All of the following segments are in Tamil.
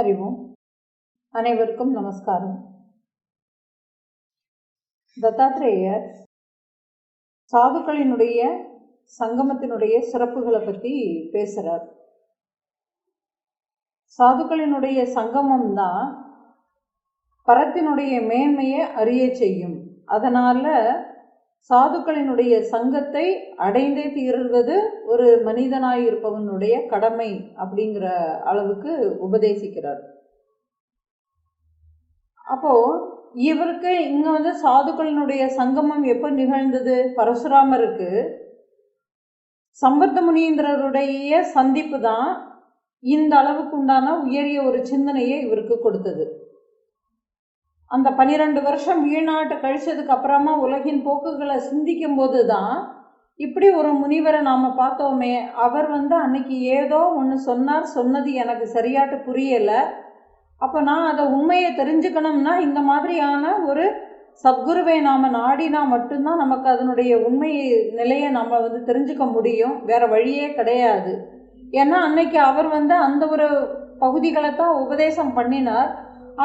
அறிவோம். அனைவருக்கும் நமஸ்காரம். தத்தாத்ரேயர் சாதுக்களினுடைய சங்கமத்தினுடைய சிறப்புகளை பற்றி பேசுகிறார். சாதுக்களினுடைய சங்கமம் தான் பரத்தினுடைய மேன்மையை அறிய செய்யும். அதனால் சாதுக்களினுடைய சங்கத்தை அடைந்தே தீர்வது ஒரு மனிதனாயிருப்பவனுடைய கடமை அப்படிங்கிற அளவுக்கு உபதேசிக்கிறார். அப்போது இவருக்கு இங்கே சாதுக்களினுடைய சங்கமம் எப்போ நிகழ்ந்தது? பரசுராமருக்கு சம்பர்த்த முனீந்திரருடைய சந்திப்பு தான் இந்த அளவுக்கு உண்டான உயரிய ஒரு சிந்தனையை இவருக்கு கொடுத்தது. அந்த 12 வருஷம் வீழ்நாட்டை கழிச்சதுக்கு அப்புறமா உலகின் போக்குகளை சிந்திக்கும் போது தான் இப்படி ஒரு முனிவரை நாம் பார்த்தோமே, அவர் அன்னைக்கு ஏதோ ஒன்று சொன்னது எனக்கு சரியாட்டு புரியலை. அப்போ நான் அதை உண்மையை தெரிஞ்சுக்கணும்னா இந்த மாதிரியான ஒரு சத்குருவை நாம் நாடினா மட்டும்தான் நமக்கு அதனுடைய உண்மை நிலையை நம்ம தெரிஞ்சுக்க முடியும். வேறு வழியே கிடையாது. ஏன்னா அன்னைக்கு அவர் அந்த ஒரு பகுதிகளை தான் உபதேசம் பண்ணினார்.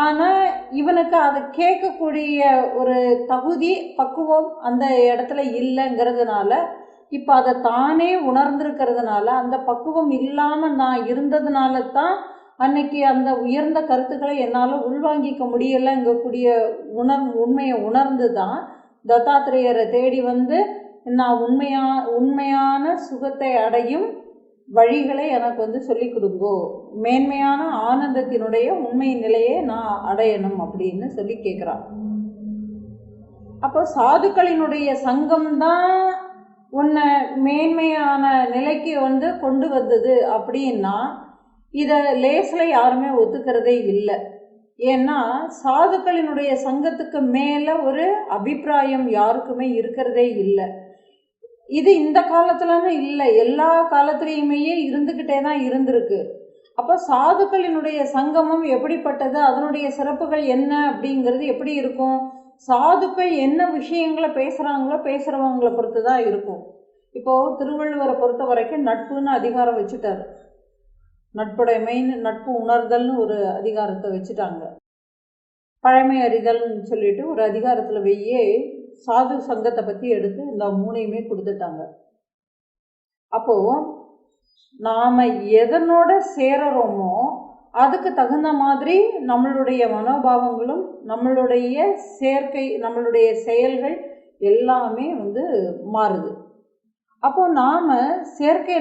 ஆனால் இவனுக்கு அதை கேட்கக்கூடிய ஒரு தகுதி பக்குவம் அந்த இடத்துல இல்லைங்கிறதுனால, இப்போ அதை தானே உணர்ந்திருக்கிறதுனால, அந்த பக்குவம் இல்லாமல் நான் இருந்ததுனால தான் அன்னைக்கு அந்த உயர்ந்த கருத்துக்களை என்னால் உள்வாங்கிக்க முடியலைங்கக்கூடிய உண்மையை உணர்ந்து தான் தத்தாத்திரேயரை தேடி நான் உண்மையான சுகத்தை அடையும் வழிகளை எனக்கு சொல்லி கொடுங்கோ, மேன்மையான ஆனந்தத்தினுடைய உண்மை நிலையை நான் அடையணும் அப்படின்னு சொல்லி கேட்குறான். அப்போ சாதுக்களினுடைய சங்கம்தான் உன்னை மேன்மையான நிலைக்கு கொண்டு வந்தது அப்படின்னா இதை லேசில் யாருமே ஒத்துக்கிறதே இல்லை. ஏன்னா சாதுக்களினுடைய சங்கத்துக்கு மேலே ஒரு அபிப்பிராயம் யாருக்குமே இருக்கிறதே இல்லை. இது இந்த காலத்துலன்னு இல்லை, எல்லா காலத்துலேயுமே இருந்துக்கிட்டே தான் இருந்திருக்கு. அப்போ சாதுக்களினுடைய சங்கமம் எப்படிப்பட்டது, அதனுடைய சிறப்புகள் என்ன அப்படிங்கிறது எப்படி இருக்கும்? சாதுக்கள் என்ன விஷயங்களை பேசுகிறவங்களை பொறுத்து தான் இருக்கும். இப்போது திருவள்ளுவரை பொறுத்த வரைக்கும் நட்புன்னு அதிகாரம் வச்சுட்டாரு. நட்புடைமை, நட்பு உணர்தல்னு ஒரு அதிகாரத்தை வச்சுட்டாங்க. பழமை அறிதல்னு சொல்லிட்டு ஒரு அதிகாரத்தில் வெய்யே சாது சங்கத்தை பற்றி எடுத்து இந்த 3ஐயுமே கொடுத்துட்டாங்க. அப்போது நாம் எதனோட சேரறோமோ அதுக்கு தகுந்த மாதிரி நம்மளுடைய மனோபாவங்களும் நம்மளுடைய நம்மளுடைய செயல்கள் எல்லாமே மாறுது. அப்போது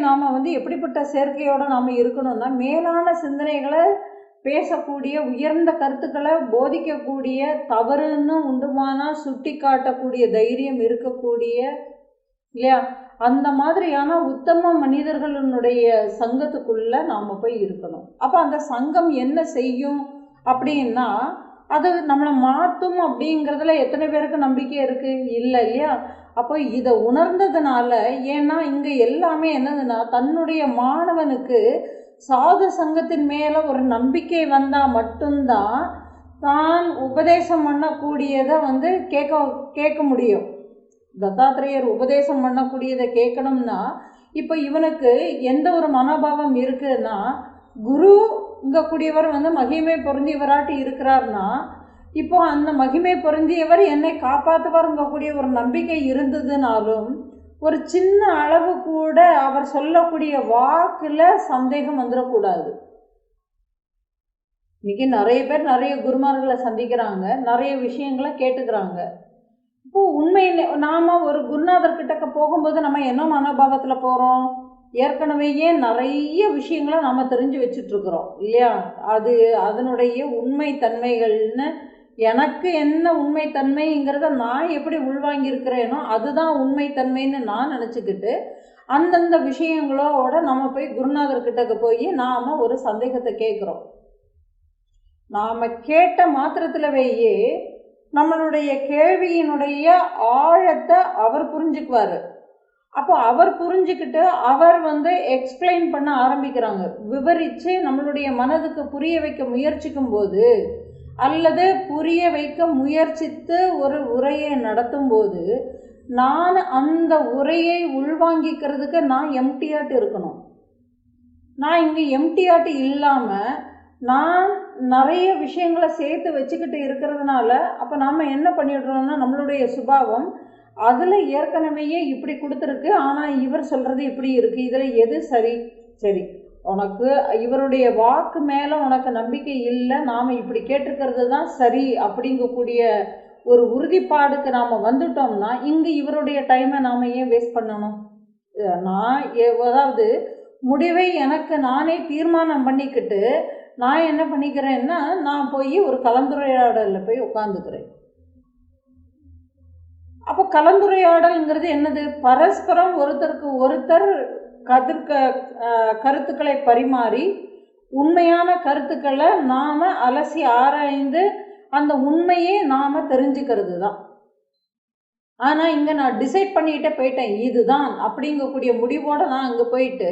நாம் எப்படிப்பட்ட சேர்க்கையோடு நாம் இருக்கணும்னா, மேலான சிந்தனைகளை பேசக்கூடிய, உயர்ந்த கருத்துக்களை போதிக்கக்கூடிய, தவறுன்னு உண்டுமானால் சுட்டி காட்டக்கூடிய தைரியம் இருக்கக்கூடிய, இல்லையா, அந்த மாதிரியான உத்தம மனிதர்களுடைய சங்கத்துக்குள்ளே நாம் போய் இருக்கணும். அப்போ அந்த சங்கம் என்ன செய்யும் அப்படின்னா, அது நம்மளை மாற்றும் அப்படிங்கிறதுல எத்தனை பேருக்கு நம்பிக்கை இருக்குது? இல்லை, இல்லையா? அப்போ இதை உணர்ந்ததுனால, ஏன்னா இங்கே எல்லாமே என்னதுன்னா, தன்னுடைய மாணவனுக்கு சாது சங்கத்தின் மேலே ஒரு நம்பிக்கை வந்தால் மட்டும்தான் தான் உபதேசம் பண்ணக்கூடியதை கேட்க முடியும். தத்தாத்திரேயர் உபதேசம் பண்ணக்கூடியதை கேட்கணும்னா இப்போ இவனுக்கு எந்த ஒரு மனோபாவம் இருக்குன்னா, குரு கூடியவர் மகிமை பொருந்தியவராட்டி இருக்கிறார்னா, இப்போ அந்த மகிமை பொருந்தியவர் என்னை காப்பாற்றுவாருங்கக்கூடிய ஒரு நம்பிக்கை இருந்ததுனாலும் ஒரு சின்ன அளவு கூட அவர் சொல்லக்கூடிய வாக்கில் சந்தேகம் வந்துடக்கூடாது. இன்னைக்கு நிறைய பேர் நிறைய குருமார்களை சந்திக்கிறாங்க, நிறைய விஷயங்களை கேட்டுக்கிறாங்க. இப்போ உண்மையிலே நாம் ஒரு குருநாதர்கிட்ட போகும்போது நம்ம என்ன மனோபாவத்தில் போகிறோம்? ஏற்கனவே நிறைய விஷயங்களை நாம் தெரிஞ்சு வச்சுட்ருக்குறோம், இல்லையா? அதனுடைய உண்மை தன்மைகள்னு எனக்கு என்ன உண்மைத்தன்மைங்கிறத நான் எப்படி உள்வாங்கியிருக்கிறேனோ அதுதான் உண்மைத்தன்மைன்னு நான் நினச்சிக்கிட்டு அந்தந்த விஷயங்களோட நம்ம போய் குருநாதர்கிட்ட போய் நாம் ஒரு சந்தேகத்தை கேட்குறோம். நாம் கேட்ட மாத்திரத்திலவேயே நம்மளுடைய கேள்வியினுடைய ஆழத்தை அவர் புரிஞ்சுக்குவார். அப்போ அவர் புரிஞ்சுக்கிட்டு அவர் எக்ஸ்பிளைன் பண்ண ஆரம்பிக்கிறாங்க. விவரித்து நம்மளுடைய மனதுக்கு புரிய வைக்க முயற்சிக்கும் போது, அல்லது புரிய வைக்க முயற்சித்து ஒரு உரையை நடத்தும் போது, நான் அந்த உரையை உள்வாங்கிக்கிறதுக்கு நான் எம்டிஆட்டு இருக்கணும். நான் இங்கே எம்டிஆட்டு இல்லாமல் நான் நிறைய விஷயங்களை சேர்த்து வச்சுக்கிட்டு இருக்கிறதுனால அப்போ நாம் என்ன பண்ணிடுறோம்னா நம்மளுடைய சுபாவம் அதில் ஏற்கனவே இப்படி கொடுத்துருக்கு, ஆனால் இவர் சொல்கிறது இப்படி இருக்குது, இதில் எது சரி? சரி, உனக்கு இவருடைய வாக்கு மேலே உனக்கு நம்பிக்கை இல்லை, நாம் இப்படி கேட்டிருக்கிறது தான் சரி அப்படிங்கக்கூடிய ஒரு உறுதிப்பாடுக்கு நாம் வந்துட்டோம்னா இங்கே இவருடைய டைமை நாம் ஏன் வேஸ்ட் பண்ணணும்? நான் அதாவது முடிவை எனக்கு நானே தீர்மானம் பண்ணிக்கிட்டு நான் என்ன பண்ணிக்கிறேன்னா நான் போய் ஒரு கலந்துரையாடலில் போய் உட்காந்துக்கிறேன். அப்போ கலந்துரையாடல்ங்கிறது என்னது? பரஸ்பரம் ஒருத்தருக்கு ஒருத்தர் கருத்துக்களை பரிமாறி உண்மையான கருத்துக்களை நாம் அலசி ஆராய்ந்து அந்த உண்மையே நாம் தெரிஞ்சுக்கிறது தான். ஆனால் இங்கே நான் டிசைட் பண்ணிக்கிட்டே போயிட்டேன் இதுதான் அப்படிங்கக்கூடிய முடிவோடு நான் அங்கே போயிட்டு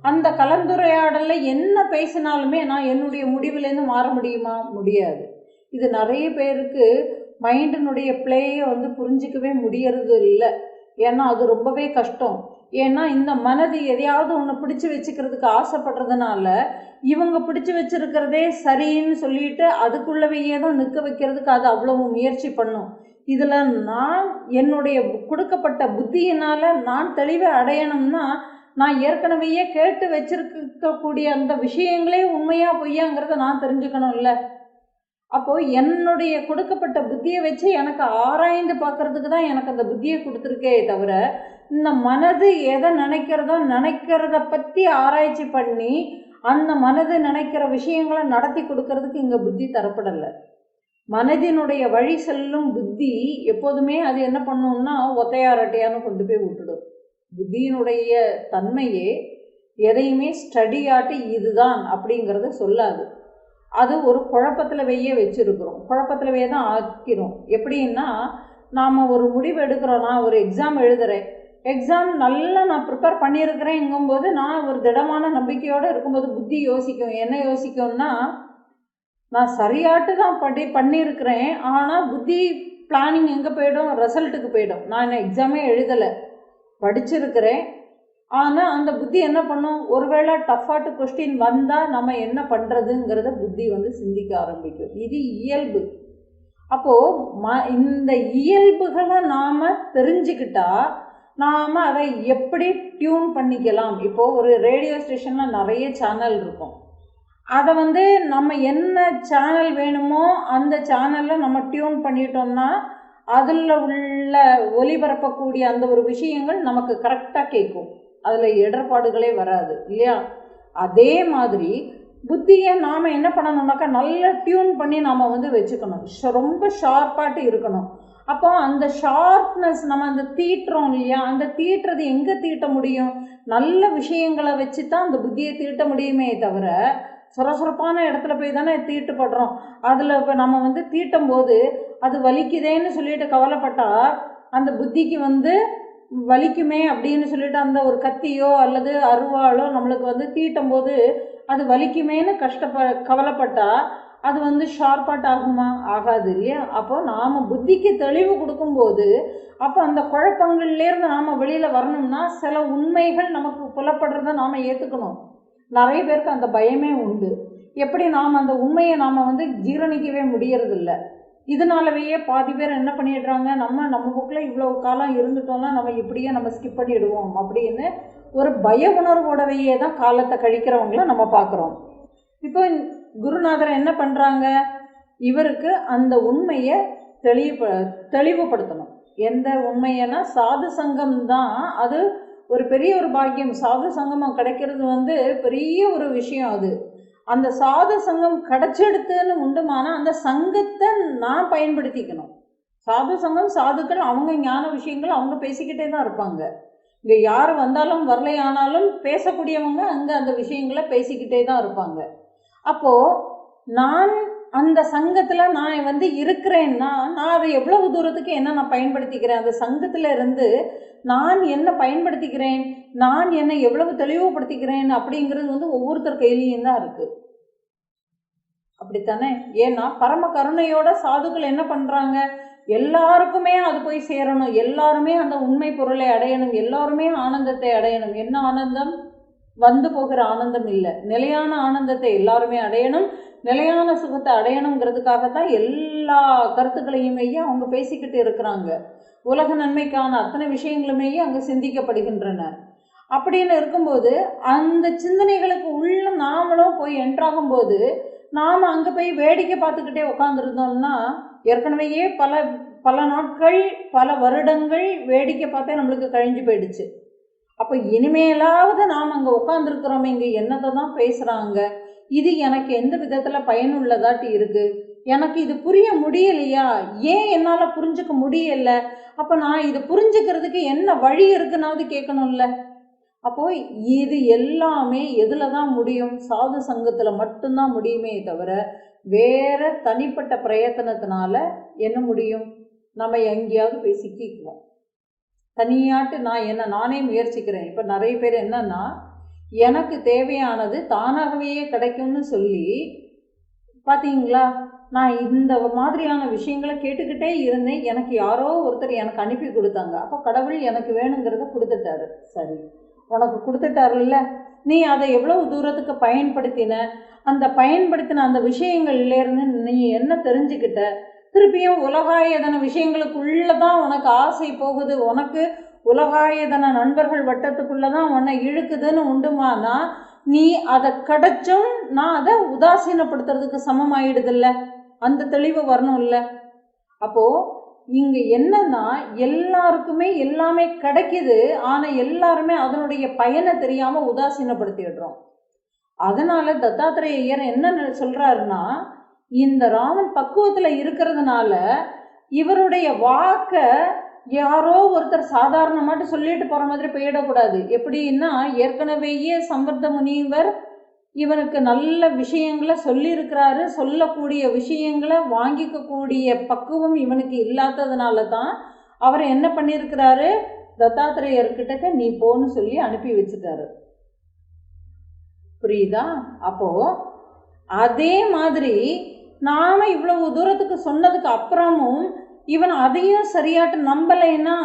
அந்த கலந்துரையாடலில் என்ன பேசினாலுமே நான் என்னுடைய முடிவுலேருந்து மாற முடியுமா? முடியாது. இது நிறைய பேருக்கு மைண்டினுடைய பிளேயை புரிஞ்சிக்கவே முடியறது இல்லை. ஏன்னா அது ரொம்பவே கஷ்டம். ஏன்னா இந்த மனது எதையாவது ஒன்று பிடிச்சி வச்சுக்கிறதுக்கு ஆசைப்படுறதுனால இவங்க பிடிச்சி வச்சிருக்கிறதே சரின்னு சொல்லிட்டு அதுக்குள்ளவையே தான் நிற்க வைக்கிறதுக்கு அது அவ்வளவு முயற்சி பண்ணும். இதில் நான் என்னுடைய கொடுக்கப்பட்ட புத்தியினால் நான் தெளிவை அடையணும்னா நான் ஏற்கனவே கேட்டு வச்சிருக்கக்கூடிய அந்த விஷயங்களே உண்மையா பொய்யாங்கிறத நான் தெரிஞ்சுக்கணும்ல. அப்போது என்னுடைய கொடுக்கப்பட்ட புத்தியை வச்சு எனக்கு ஆராய்ந்து பார்க்கறதுக்கு தான் எனக்கு அந்த புத்தியை கொடுத்துருக்கே தவிர இந்த மனது எதை நினைக்கிறத பற்றி ஆராய்ச்சி பண்ணி அந்த மனது நினைக்கிற விஷயங்களை நடத்தி கொடுக்கறதுக்கு இங்கே புத்தி தரப்படலை. மனதினுடைய வழி செல்லும் புத்தி எப்போதுமே அது என்ன பண்ணும்னா ஒத்தையாரட்டையான்னு கொண்டு போய் விட்டுடும். புத்தியினுடைய தன்மையே எதையுமே ஸ்டடியாட்டி இதுதான் அப்படிங்கிறத சொல்லாது. அது ஒரு குழப்பத்தில் வச்சிருக்கிறோம், குழப்பத்திலவே தான் ஆக்கிறோம். எப்படின்னா நாம் ஒரு முடிவு எடுக்கிறோம். நான் ஒரு எக்ஸாம் எழுதுகிறேன், எக்ஸாம் நல்லா நான் ப்ரிப்பேர் பண்ணியிருக்கிறேங்கும்போது நான் ஒரு திடமான நம்பிக்கையோடு இருக்கும்போது புத்தி யோசிக்கும். என்ன யோசிக்கும்னா நான் சரியாட்டு தான் பண்ணியிருக்கிறேன், ஆனால் புத்தி பிளானிங் எங்கே போயிடும்? ரிசல்ட்டுக்கு போயிடும். நான் எக்ஸாமே எழுதலை, படிச்சிருக்கிறேன், ஆனால் அந்த புத்தி என்ன பண்ணும்? ஒருவேளை டஃப்பாட்டு கொஸ்டின் வந்தால் நம்ம என்ன பண்ணுறதுங்கிறத புத்தி சிந்திக்க ஆரம்பிக்கும். இது இயல்பு. அப்போது இந்த இயல்புகளை நாம் தெரிஞ்சுக்கிட்டா நாம் அதை எப்படி டியூன் பண்ணிக்கலாம்? இப்போது ஒரு ரேடியோ ஸ்டேஷனில் நிறைய சேனல் இருக்கும். அதை நம்ம என்ன சேனல் வேணுமோ அந்த சேனலில் நம்ம டியூன் பண்ணிட்டோம்னா அதில் உள்ள ஒளிபரப்பக்கூடிய அந்த ஒரு விஷயங்கள் நமக்கு கரெக்டாக கேட்கும், அதில் இடர்பாடுகளே வராது இல்லையா? அதே மாதிரி புத்தியை நாம் என்ன பண்ணணும்னாக்கா நல்லா டியூன் பண்ணி நாம் வச்சுக்கணும், ரொம்ப ஷார்ப்பாட்டு இருக்கணும். அப்போ அந்த ஷார்ப்னஸ் நம்ம அந்த தீட்டுறோம் இல்லையா? அந்த தீட்டுறது எங்கே தீட்ட முடியும்? நல்ல விஷயங்களை வச்சு தான் அந்த புத்தியை தீட்ட முடியுமே தவிர சுரசுரப்பான இடத்துல போய் தானே தீட்டுப்படுறோம். அதில் இப்போ நம்ம தீட்டும் போது அது வலிக்குதேன்னு சொல்லிட்டு கவலைப்பட்டா அந்த புத்திக்கு வலிக்குமே அப்படின்னு சொல்லிட்டு அந்த ஒரு கத்தியோ அல்லது அருவாளோ நம்மளுக்கு தீட்டும் போது அது வலிக்குமேன்னு கவலைப்பட்டா அது ஷார்ப்பாட் ஆகுமா? ஆகாது இல்லையா? அப்போ நாம் புத்திக்கு தெளிவு கொடுக்கும்போது அப்போ அந்த குழப்பங்கள்லேருந்து நாம் வெளியில் வரணும்னா சில உண்மைகள் நமக்கு புலப்படுறத நாம் ஏற்றுக்கணும். நிறைய பேருக்கு அந்த பயமே உண்டு. எப்படி நாம் அந்த உண்மையை நாம் ஜீரணிக்கவே முடியறதில்ல. இதனாலவே பாதி பேர் என்ன பண்ணிடுறாங்க, நம்ம புக்கில் இவ்வளோ காலம் இருந்துட்டோம்னா நம்ம இப்படியே நம்ம ஸ்கிப் பண்ணிடுவோம் அப்படின்னு ஒரு பய உணர்வோடவையே தான் காலத்தை கழிக்கிறவங்கள நம்ம பார்க்குறோம். இப்போ குருநாதர் என்ன பண்ணுறாங்க? இவருக்கு அந்த உண்மையை தெளிவுபடுத்தணும். எந்த உண்மையன்னா சாது சங்கம் தான் அது ஒரு பெரிய ஒரு பாக்கியம். சாது சங்கமம் கிடைக்கிறது பெரிய ஒரு விஷயம். அது அந்த சாது சங்கம் கிடைச்செடுத்துன்னு உண்டுமானா அந்த சங்கத்தை நான் பயன்படுத்திக்கணும். சாது சங்கம் சாதுக்கள் அவங்க ஞான விஷயங்கள் அவங்க பேசிக்கிட்டே தான் இருப்பாங்க. இங்கே யார் வந்தாலும் வரலையானாலும் பேசக்கூடியவங்க அங்கே அந்த விஷயங்களை பேசிக்கிட்டே தான் இருப்பாங்க. அப்போது நான் அந்த சங்கத்தில் நான் இருக்கிறேன்னா நான் அதை எவ்வளவு தூரத்துக்கு என்ன நான் பயன்படுத்திக்கிறேன், அந்த சங்கத்தில் இருந்து நான் என்ன பயன்படுத்திக்கிறேன், நான் என்னை எவ்வளவு தெளிவுபடுத்திக்கிறேன் அப்படிங்கிறது ஒவ்வொருத்தர் கையிலையும் தான் இருக்குது. அப்படித்தானே? ஏன்னா பரம கருணையோட சாதுக்கள் என்ன பண்ணுறாங்க, எல்லாருக்குமே அது போய் சேரணும், எல்லாருமே அந்த உண்மை பொருளை அடையணும், எல்லாருமே ஆனந்தத்தை அடையணும். என்ன ஆனந்தம்? வந்து போகிற ஆனந்தம் இல்லை, நிலையான ஆனந்தத்தை எல்லாருமே அடையணும். நிலையான சுகத்தை அடையணுங்கிறதுக்காக தான் எல்லா கருத்துக்களையுமே அவங்க பேசிக்கிட்டு இருக்கிறாங்க. உலக நன்மைக்கான அத்தனை விஷயங்களுமே அங்கே சிந்திக்கப்படுகின்றன. அப்படின்னு இருக்கும்போது அந்த சிந்தனைகளுக்கு உள்ள நாமளும் போய் என்ட்ராகும்போது நாம் அங்கே போய் வேடிக்கை பார்த்துக்கிட்டே உட்காந்துருந்தோம்னா ஏற்கனவே பல நாட்கள் பல வருடங்கள் வேடிக்கை பார்த்தே நம்மளுக்கு கழிஞ்சு போயிடுச்சு. அப்போ இனிமேலாவது நாம் அங்கே உட்காந்துருக்கிறோமே, இங்கே என்னத்தை தான் பேசுகிறாங்க, இது எனக்கு எந்த விதத்தில் பயனுள்ளதாட்டி இருக்குது, எனக்கு இது புரிய முடியலையா, ஏன் என்னால் புரிஞ்சுக்க முடியலை, அப்போ நான் இது புரிஞ்சுக்கிறதுக்கு என்ன வழி இருக்குன்னாவது கேட்கணும்ல. அப்போது இது எல்லாமே எதில் தான் முடியும்? சாது சங்கத்தில் மட்டும்தான் முடியுமே தவிர வேறு தனிப்பட்ட பிரயத்தனத்தினால என்ன முடியும்? நம்ம எங்கேயாவது போய் சிக்கிக்குவோம். தனியாட்டு நானே முயற்சிக்கிறேன். இப்போ நிறைய பேர் என்னன்னா, எனக்கு தேவையானது தானாகவே கிடைக்கும்னு சொல்லி பார்த்தீங்களா, நான் இந்த மாதிரியான விஷயங்களை கேட்டுக்கிட்டே இருந்தேன், எனக்கு யாரோ ஒருத்தர் எனக்கு அனுப்பி கொடுத்தாங்க, அப்போ கடவுள் எனக்கு வேணுங்கிறத கொடுத்துட்டாரு. சரி, உனக்கு கொடுத்துட்டாருல்ல, நீ அதை எவ்வளவு தூரத்துக்கு பயன்படுத்தின, அந்த பயன்படுத்தின அந்த விஷயங்கள்லேருந்து நீ என்ன தெரிஞ்சுக்கிட்ட, திருப்பியும் உலகாயதன விஷயங்களுக்குள்ளே தான் உனக்கு ஆசை போகுது, உனக்கு உலகாயதன நண்பர்கள் வட்டத்துக்குள்ளே தான் உன்னை இழுக்குதுன்னு உண்டுமானா நீ அதை கிடைச்சும் நான் அதை உதாசீனப்படுத்துறதுக்கு சமமாயிடுதில்ல, அந்த தெளிவு வரணும் இல்லை. அப்போது இங்கே என்னன்னா, எல்லாருக்குமே எல்லாமே கிடைக்கிது, ஆனால் எல்லாருமே அதனுடைய பயனை தெரியாமல் உதாசீனப்படுத்திடுறோம். அதனால தத்தாத்திரேயர் என்ன சொல்கிறாருன்னா, இந்த ராமன் பக்குவத்தில் இருக்கிறதுனால இவருடைய வாக்கை யாரோ ஒருத்தர் சாதாரணமாட்டு சொல்லிட்டு போகிற மாதிரி போயிடக்கூடாது. எப்படின்னா, ஏற்கனவேயே சம்பர்த்த முனிவர் இவனுக்கு நல்ல விஷயங்களை சொல்லியிருக்கிறாரு, சொல்லக்கூடிய விஷயங்களை வாங்கிக்கக்கூடிய பக்குவம் இவனுக்கு இல்லாததுனால தான் அவர் என்ன பண்ணியிருக்கிறாரு, தத்தாத்திரேயர்கிட்ட நீ போன்னு சொல்லி அனுப்பி வச்சுட்டாரு. புரியுதா? அப்போது அதே மாதிரி நாம் இவ்வளவு தூரத்துக்கு சொன்னதுக்கு அப்புறமும் இவன் அதையும் சரியாட்டு நம்பலைன்னா